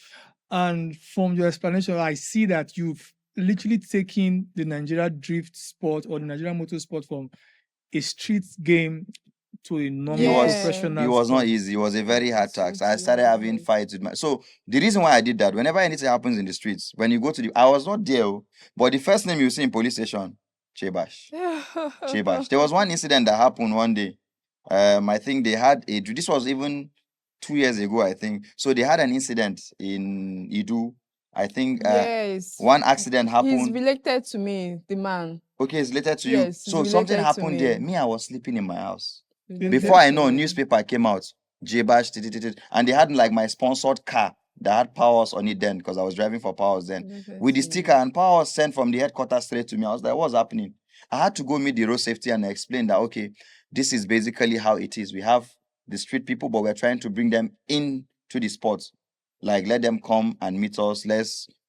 And from your explanation, I see that you've literally taken the Nigeria drift sport or the Nigerian motorsport from a street game to a normal Yeah. professional It was not sport. easy. It was a very hard task. I Absolutely, started that's having right. fights with my. So the reason why I did that, whenever anything happens in the streets, when you go to the, I was not there, but the first name you see in police station, Jaybash. Jaybash. There was one incident that happened one day. I think they had a. This was even 2 years ago, I think. So they had an incident in Idu. I think Yes. one accident He's happened. related to me, the man. Okay, it's related to you. Yes, he's So something related to happened there. me. Me, I was sleeping in my house. Related Before I to know, me. newspaper came out, Jaybash, and they had like my sponsored car that had powers on it then because I was driving for powers then. Related With the to sticker me. and power sent from the headquarters straight to me. I was like, what's happening? I had to go meet the road safety and explain that, okay, this is basically how it is. We have the street people, but we're trying to bring them in to the sport. Like, let them come and meet us.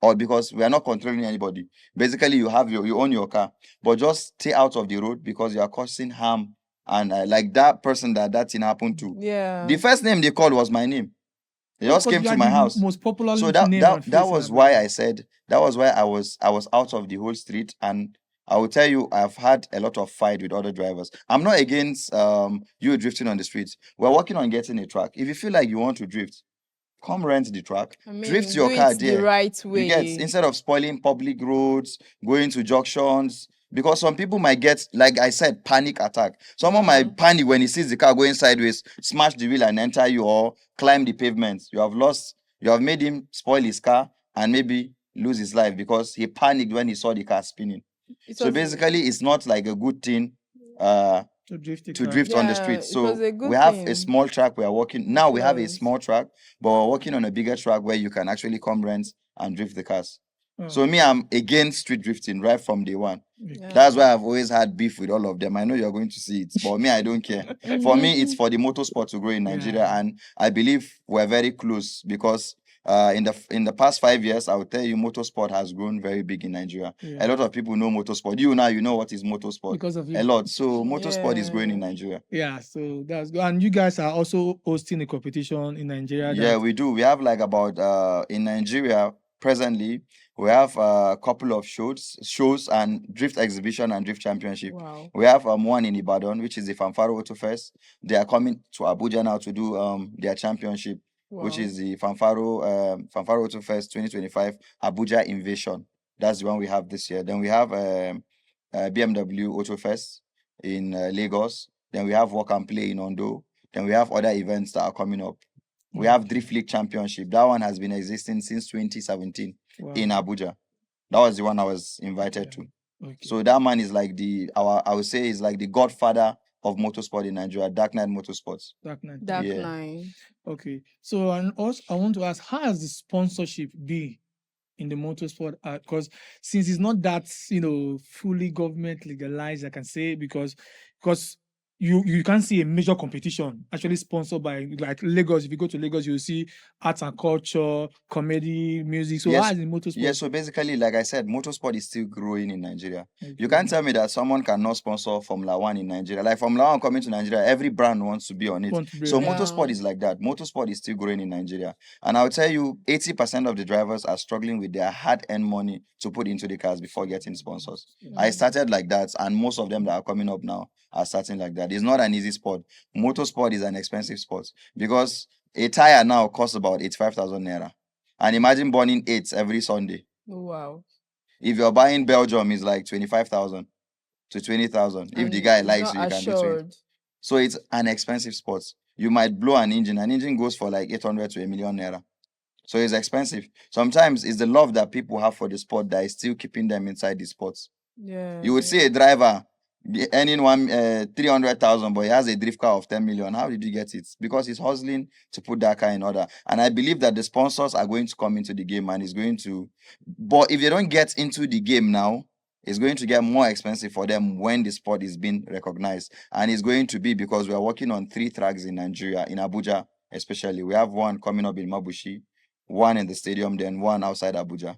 Or because we are not controlling anybody. Basically, you own your car, but just stay out of the road because you are causing harm. And like that person that thing happened to, Yeah. the first name they called was my name. They just came to my house. Most popular So name and that face in was why Abuja. I said that was why I was out of the whole street. And I will tell you, I've had a lot of fight with other drivers. I'm not against you drifting on the streets. We're working on getting a track. If you feel like you want to drift, come rent the track, I mean, drift do your car it the there. right You get, way. instead of spoiling public roads, going to junctions, because some people might get, like I said, panic attack. Someone might panic when he sees the car going sideways, smash the wheel and enter you, or climb the pavement. You have made him spoil his car and maybe lose his life because he panicked when he saw the car spinning. It So was basically, it's not like a good thing To drift a to car. drift on the Yeah, street. it was So a we good have a thing. small track we are working. It Now we have a was. small track, but we're working on a bigger track where you can actually come rent and drift the cars. Oh, So me, I'm against street drifting right from day one. Yeah. That's why I've always had beef with all of them. I know you're going to see it, but me, I don't care. For me, it's for the motorsport to grow in Nigeria, Yeah. and I believe we're very close because in the past 5 years, I will tell you, motorsport has grown very big in Nigeria. Yeah. A lot of people know motorsport. You now, you know what is motorsport. Because of A you. lot. So motorsport is growing in Yeah. Nigeria. Yeah, so that's good. And you guys are also hosting a competition in Nigeria. Yeah, that we do. We have like about in Nigeria presently we have a couple of shows and drift exhibition and drift championship. Wow. We have one in Ibadan, which is the Fanfaro Auto Fest. They are coming to Abuja now to do their championship, which Wow. is the Fanfaro Auto Fest 2025 Abuja Invasion. That's the one we have this year. Then we have BMW Auto Fest in Lagos. Then we have Walk and Play in Ondo. Then we have other events that are coming up. We have Drift League Championship. That one has been existing since 2017 in Wow. Abuja. That was the one I was invited to. Okay. So that man is like I would say is like the godfather of motorsport in Nigeria, Dark Knight Motorsports. Dark Knight. Dark Yeah. Nine. Okay. So, and also, I want to ask, how has the sponsorship been in the motorsport? Because since it's not that, fully government legalized, I can say, because you can't see a major competition actually sponsored by like Lagos. If you go to Lagos, you'll see arts and culture, comedy, music. So Yes. how is the motorsport? Yeah, so basically, like I said, motorsport is still growing in Nigeria. Okay. You can't tell me that someone cannot sponsor Formula One in Nigeria. Like Formula One coming to Nigeria, every brand wants to be on it. Want to be So on it. motorsport is like that. Motorsport is still growing in Nigeria. And I'll tell you, 80% of the drivers are struggling with their hard-earned money to put into the cars before getting sponsors. I started like that, and most of them that are coming up now are starting like that. It's not an easy sport. Motorsport is an expensive sport because a tire now costs about 85,000 naira. And imagine burning 8 every Sunday. Wow. If you're buying Belgium, it's like 25,000 to 20,000. If And the guy it's likes not you, you can do 20. assured. So it's an expensive sport. You might blow an engine. An engine goes for like 800 to a million naira. So it's expensive. Sometimes it's the love that people have for the sport that is still keeping them inside the sports. Yeah. You would see a driver earning 300,000, but he has a drift car of 10 million. How did you get it? Because he's hustling to put that car in order. And I believe that the sponsors are going to come into the game and it's going to. But if they don't get into the game now, it's going to get more expensive for them when the sport is being recognized. And it's going to be because we are working on 3 tracks in Nigeria, in Abuja especially. We have one coming up in Mabushi, one in the stadium, then one outside Abuja.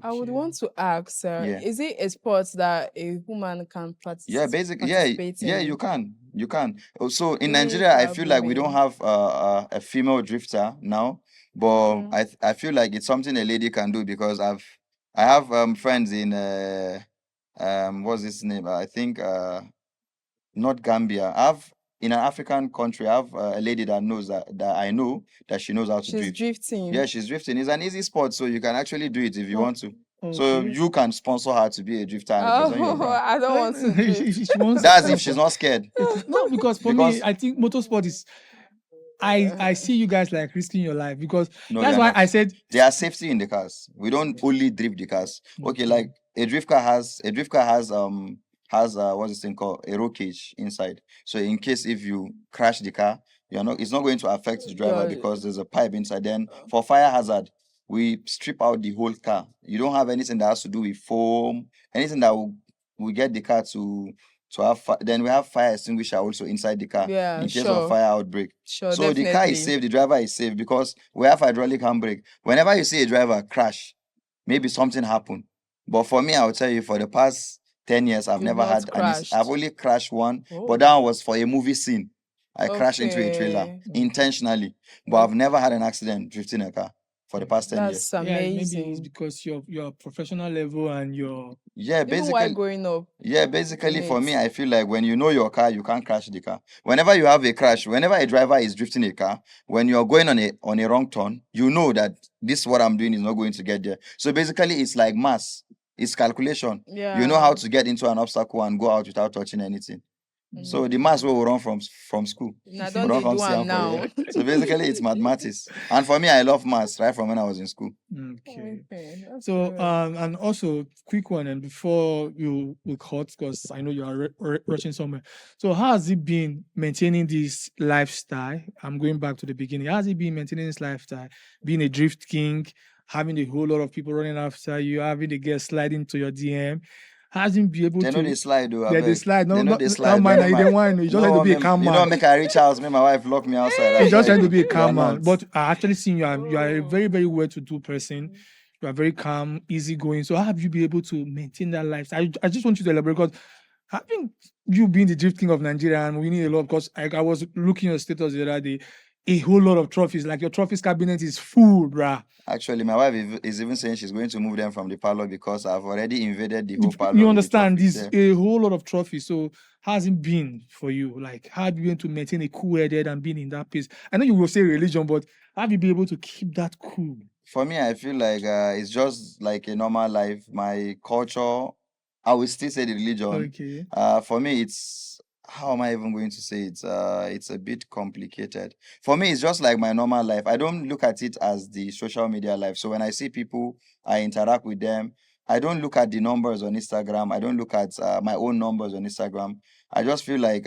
I would Okay. want to ask, Yeah. is it a sport that a woman can Yeah, basically, yeah, participate yeah, in? you can. So in The way Nigeria, I feel probably like we don't men. have a female drifter now, but Mm. I feel like it's something a lady can do because I have friends in what's his name? I think not Gambia. I have in an African country, I have a lady that knows that I know that she knows how to She's drift. drifting. Yeah, she's drifting. It's an easy sport, so you can actually do it if you Oh, want to. So okay. you can sponsor her to be a drifter and represent your Oh, brand. I don't want to drift. She wants That's to if she's not scared. No, because for Because me, I think motorsport is. I see you guys like risking your life because no, that's they're why not. I said There are safety in the cars. We don't only drift the cars. Okay, like a drift car has what's this thing called, a roll cage inside. So in case if you crash the car, it's not going to affect the driver Your- because there's a pipe inside. Then for fire hazard, we strip out the whole car. You don't have anything that has to do with foam, anything that will get the car to have then we have fire extinguisher also inside the car Yeah, in case of sure. fire outbreak. Sure, So the car is definitely. safe, the driver is safe because we have hydraulic handbrake. Whenever you see a driver crash, maybe something happened. But for me, I'll tell you, for the past 10 years, I've You've never not had crashed. I've only crashed one, Oh. but that was for a movie scene. I crashed into a trailer Okay. intentionally, but I've never had an accident drifting a car for the past 10 years. That's yeah, maybe it's amazing. because your professional level and your Yeah, Even while basically. growing up. Yeah, basically in for me, it. I feel like when you know your car, you can't crash the car. Whenever you have a crash, whenever a driver is drifting a car, when you're going on a wrong turn, you know that this what I'm doing is not going to get there. So basically, it's like mass, it's calculation. Yeah. You know how to get into an obstacle and go out without touching anything. So the mass will run from school. Now We don't run they from do CM am for now? here. So basically, it's mathematics. And for me, I love maths right from when I was in school. okay. Okay, that's So good. and also quick one, and before you will cut, because I know you are rushing somewhere. So how has it been maintaining this lifestyle? I'm going back to the beginning. How has it been maintaining this lifestyle? Being a drift king, having a whole lot of people running after you, having the guests sliding to your DM. Hasn't been able They know to. they slide, though. Yeah, they slide. No, They know no, they no slide. man. No, You don't want. You just no, trying to be a calm you man. know, make I reach out. Make my wife lock me outside. You're I'm just like, trying to be a "You are calm man. not." But I actually seen you are a very, very well-to-do person. You are very calm, easygoing. So how have you been able to maintain that lifestyle? I just want you to elaborate because having you being the drift king of Nigeria and winning a lot, because I was looking at your status the other day, a whole lot of trophies. Like your trophies cabinet is full, bruh. Actually, my wife is even saying she's going to move them from the parlor because I've already invaded the whole parlor. You with the understand? trophies There's there. a whole lot of trophies. So how's it been for you? Like, how have you been to maintain a cool headed and being in that pace? I know you will say religion, but how have you been able to keep that cool? For me, I feel like it's just like a normal life. My culture, I will still say the religion. Okay. For me, it's how am I even going to say it? It's a bit complicated. For me, it's just like my normal life. I don't look at it as the social media life. So when I see people, I interact with them. I don't look at the numbers on Instagram. I don't look at my own numbers on Instagram. I just feel like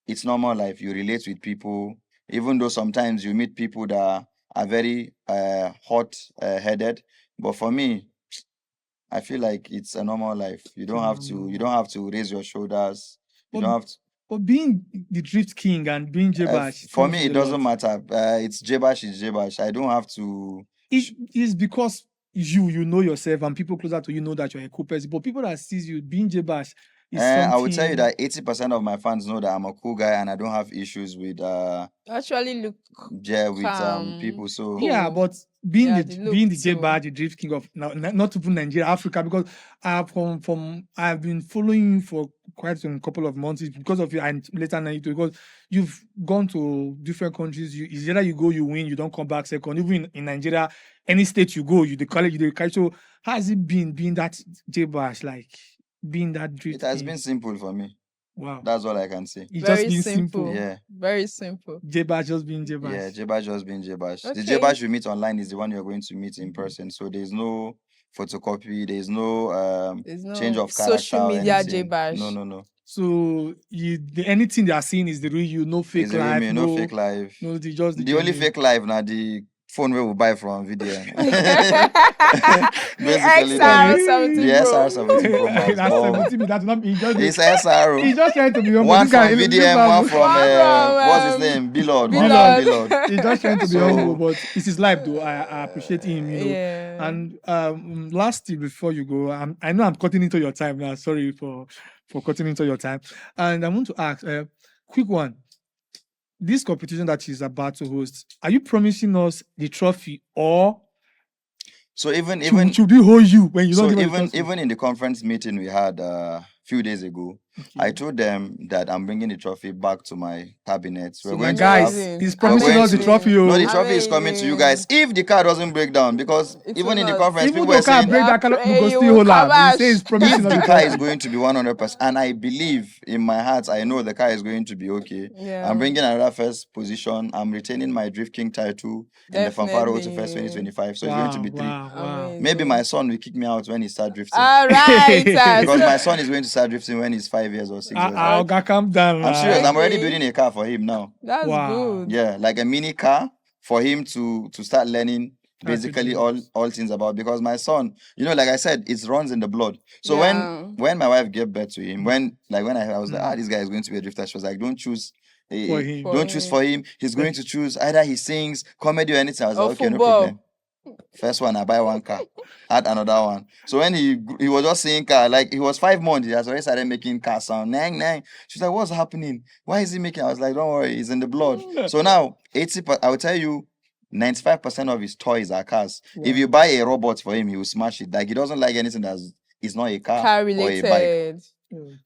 it's normal life. You relate with people, even though sometimes you meet people that are very hot headed. But for me, I feel like it's a normal life. You don't have to raise your shoulders. You But, don't have to. but being the drift king and being Jaybash For comes me, with it a lot. doesn't matter. It's Jaybash is Jaybash. I don't have to. It is because you know yourself and people closer to you know that you're a cool person. But people that sees you being Jaybash is something. I would tell you that 80% of my fans know that I'm a cool guy and I don't have issues with Actually look calm. people. So Yeah, cool. but being Yeah, the the being look the too. Jaybash, the drift king of not even Nigeria, Africa, because I've been following you for quite a couple of months. It's because of you and later night because you've gone to different countries. It's either you go, you win, you don't come back second. Even in Nigeria, any state you go, you the college, you the college. So how has it been being that Jaybash, like being that drift it has king? been simple for me. Wow. That's all I can say. It's Very just being simple. simple. Yeah. Very simple. Jaybash just being Jaybash. Yeah, Jaybash just being Jaybash. The Okay. Jaybash you meet online is the one you're going to meet in person. So there's no photocopy, there's no There's no change of character social or media anything. Jaybash. No. So anything they are seeing is the real you, no fake It's a real life, me, no fake life. no, just The only genuine. fake life now the phone we will buy from video. The Basically, XR the 70 Pro. SR17 Pro Max. That's But 17. That's not. He just. it's SR. He's just trying to be humble. One This guy, from this VDM, man- one from what's his name? Billard. One from Billard. He's just trying to be So- humble, but it's his life, though. I appreciate him, Yeah. And lastly, before you go, I know I'm cutting into your time now. Sorry for cutting into your time. And I want to ask, quick one. This competition that she's about to host, are you promising us the trophy, or So even should we hold you when you so don't give us the trophy? even in the conference meeting we had a few days ago, I told them that I'm bringing the trophy back to my cabinet. So my guys, Amazing. he's promising us the to- trophy. no, the Oh. trophy is coming to you guys if the car doesn't break down. Because It even will in the not. conference, Even people though were car saying break that car, we go You still will hold up. kabash. He says he's promising if us the the car is trophy. going to be 100%, and I believe in my heart, I know the car is going to be okay. Yeah. I'm bringing another first position. I'm retaining my Drift King title in the Fanfare Auto Definitely. Fest 2025. So it's going to be 3. Wow. Amazing. Maybe my son will kick me out when he starts drifting. All right. Because so- my son is going to start drifting when he's 5 years or 6 years old. I'll calm down. I'm serious. I'm already Okay. building a car for him now. That's Wow. good. Yeah, like a mini car for him to start learning basically do all things about. Because my son, like I said, it runs in the blood. So Yeah. when my wife gave birth to him, when I was like, this guy is going to be a drifter. She was like, don't choose. For him. For Don't choose him. for him. He's going to choose either he sings, comedy, or anything. I was Or like, okay, no football. problem. First one, I buy one car, add another one. So when he was just saying car, like he was 5 months, he has already started making car sound. Nang, nang. She's like, what's happening? Why is he making? I was like, don't worry, it's in the blood. So now, I will tell you, 95% of his toys are cars. If you buy a robot for him, he will smash it. Like he doesn't like anything that is not a car, Car or a bike. related.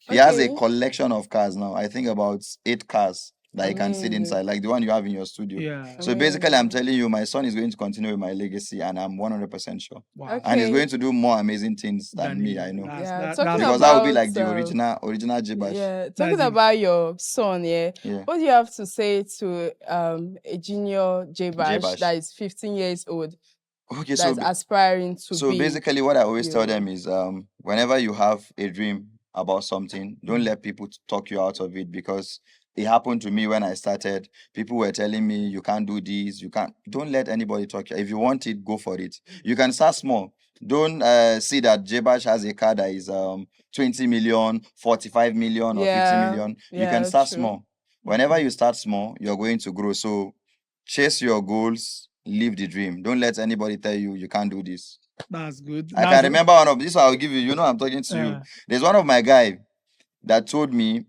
He has a Okay. collection of cars now. I think about 8 cars that he can sit Amazing. inside, like the one you have in your studio. Yeah. So basically, I'm Amazing. telling you, my son is going to continue with my legacy, and I'm 100% sure. Wow. Okay. And he's going to do more amazing things than Than me, you. I know. Yeah, That's talking Because that will be about, like the original Jaybash. Yeah, talking That's it. about your son, yeah. Yeah. What do you have to say to a junior Jaybash Jaybash. that is 15 years old, Okay, that so is aspiring to so be? basically, what I always tell you. them is, whenever you have a dream about something, don't let people talk you out of it, because it happened to me when I started. People were telling me, you can't do this, you can't. Don't let anybody talk you. If you want it, go for it. You can start small. Don't see that Jaybash has a car that is 20 million, 45 million, or 50 Yeah, million. You yeah, can start true. small. Whenever you start small, you're going to grow. So chase your goals, live the dream. Don't let anybody tell you you can't do this. That's good. I can remember one of this. I'll give you. I'm talking to you. Yeah. There's one of my guy that told me,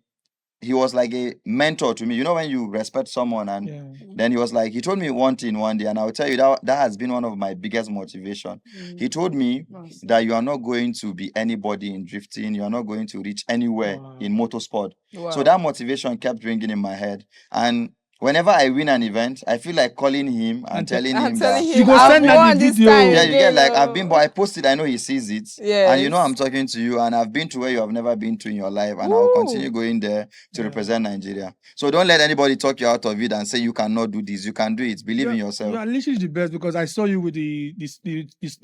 he was like a mentor to me. When you respect someone, and Yeah. then he told me one thing one day, and I'll tell you that has been one of my biggest motivation. He told me Nice. that you are not going to be anybody in drifting. You are not going to reach anywhere Wow. in motorsport. Wow. So that motivation kept ringing in my head. And whenever I win an event, I feel like calling him and And telling I'm him telling that. You him, go I've send that won the this video. time Yeah, you get again, like, oh. I've been, but I posted, I know he sees it. Yes. And I'm talking to you, and I've been to where you have never been to in your life, and I'll continue Woo. going there to Yeah. represent Nigeria. So don't let anybody talk you out of it and say you cannot do this. You can do it. Believe in yourself. You are literally the best, because I saw you with the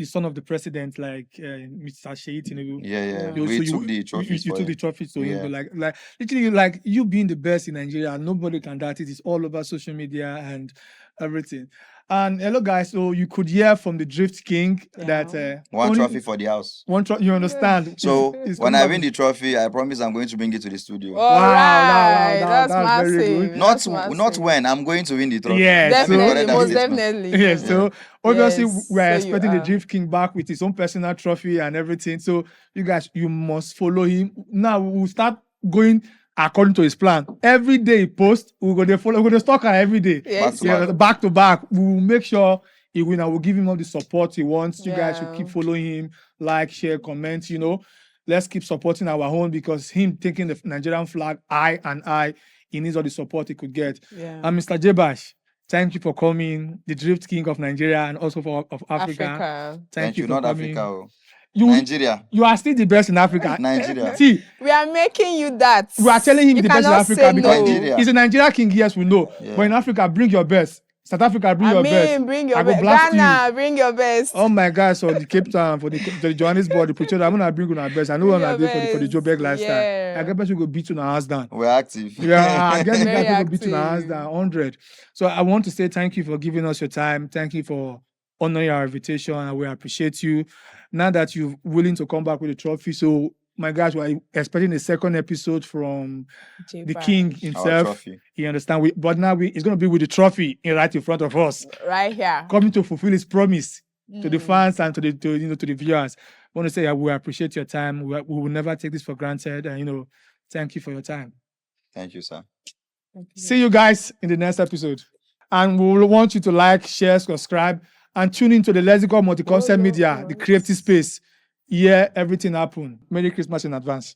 son of the president, like Mr. Sheyi Tinubu. Yeah. Yeah. We took the trophies You for took the him. trophies to him, Yeah. but like literally, like you being the best in Nigeria, nobody can doubt it. It's all over social media and everything. And hello, guys. So you could hear from the Drift King that One only trophy for the house. one trophy. You understand? So It's when coming I back win with- the trophy, I promise I'm going to bring it to the studio. All Wow, right, that's that's very massive. good. That's Not massive. when I'm going to win the trophy. Yeah, Let me so- Definitely, correct that most statement. definitely. Yes, so obviously Yes, we're so you expecting the are. Drift King back with his own personal trophy and everything. So you guys, you must follow him. Now we'll start going according to his plan. Every day he posts, we're gonna follow, we're gonna stalk her every day. Yes. Back to back. We'll make sure he win and we'll give him all the support he wants. You guys should Yeah. keep following him, like, share, comment, Let's keep supporting our own, because him taking the Nigerian flag, he needs all the support he could get. Yeah. And Mr. Jaybash, thank you for coming, the Drift King of Nigeria and also of Africa. Africa. Thank you, for not coming. Africa. Nigeria. You are still the best in Africa. Nigeria. See, We are making you that. we are telling him You the best in cannot Africa say because no. Nigeria. he's a Nigeria king, yes, we know. Yeah. But in Africa, bring your best. South Africa, bring your best. Bring your I go best. blast Ghana, you. bring your best. Oh my God, so the Cape Town, for the Johannesburg, the Pretoria, I'm gonna bring you our best. I know Bring what I'm your gonna do for the best. Joburg lifestyle. Yeah. I get best we go beat you in our house down. We're active. Yeah, I get the Very guys who go beat you in our house active. down 100. So I want to say thank you for giving us your time. Thank you for honoring our invitation, and we appreciate you. Now that you're willing to come back with a trophy, so my guys, we're expecting a second episode from the king Jaybash. Our himself. trophy. You understand? But now it's going to be with the trophy right in front of us, Right here. coming to fulfill his promise to the Mm. fans and to the viewers. I want to say we appreciate your time. We will never take this for granted, and thank you for your time. Thank you, sir. See you guys in the next episode, and we will want you to like, share, subscribe, and tune into the Lexical Multi-Concept Media, the creative space. Here, everything happen. Merry Christmas in advance.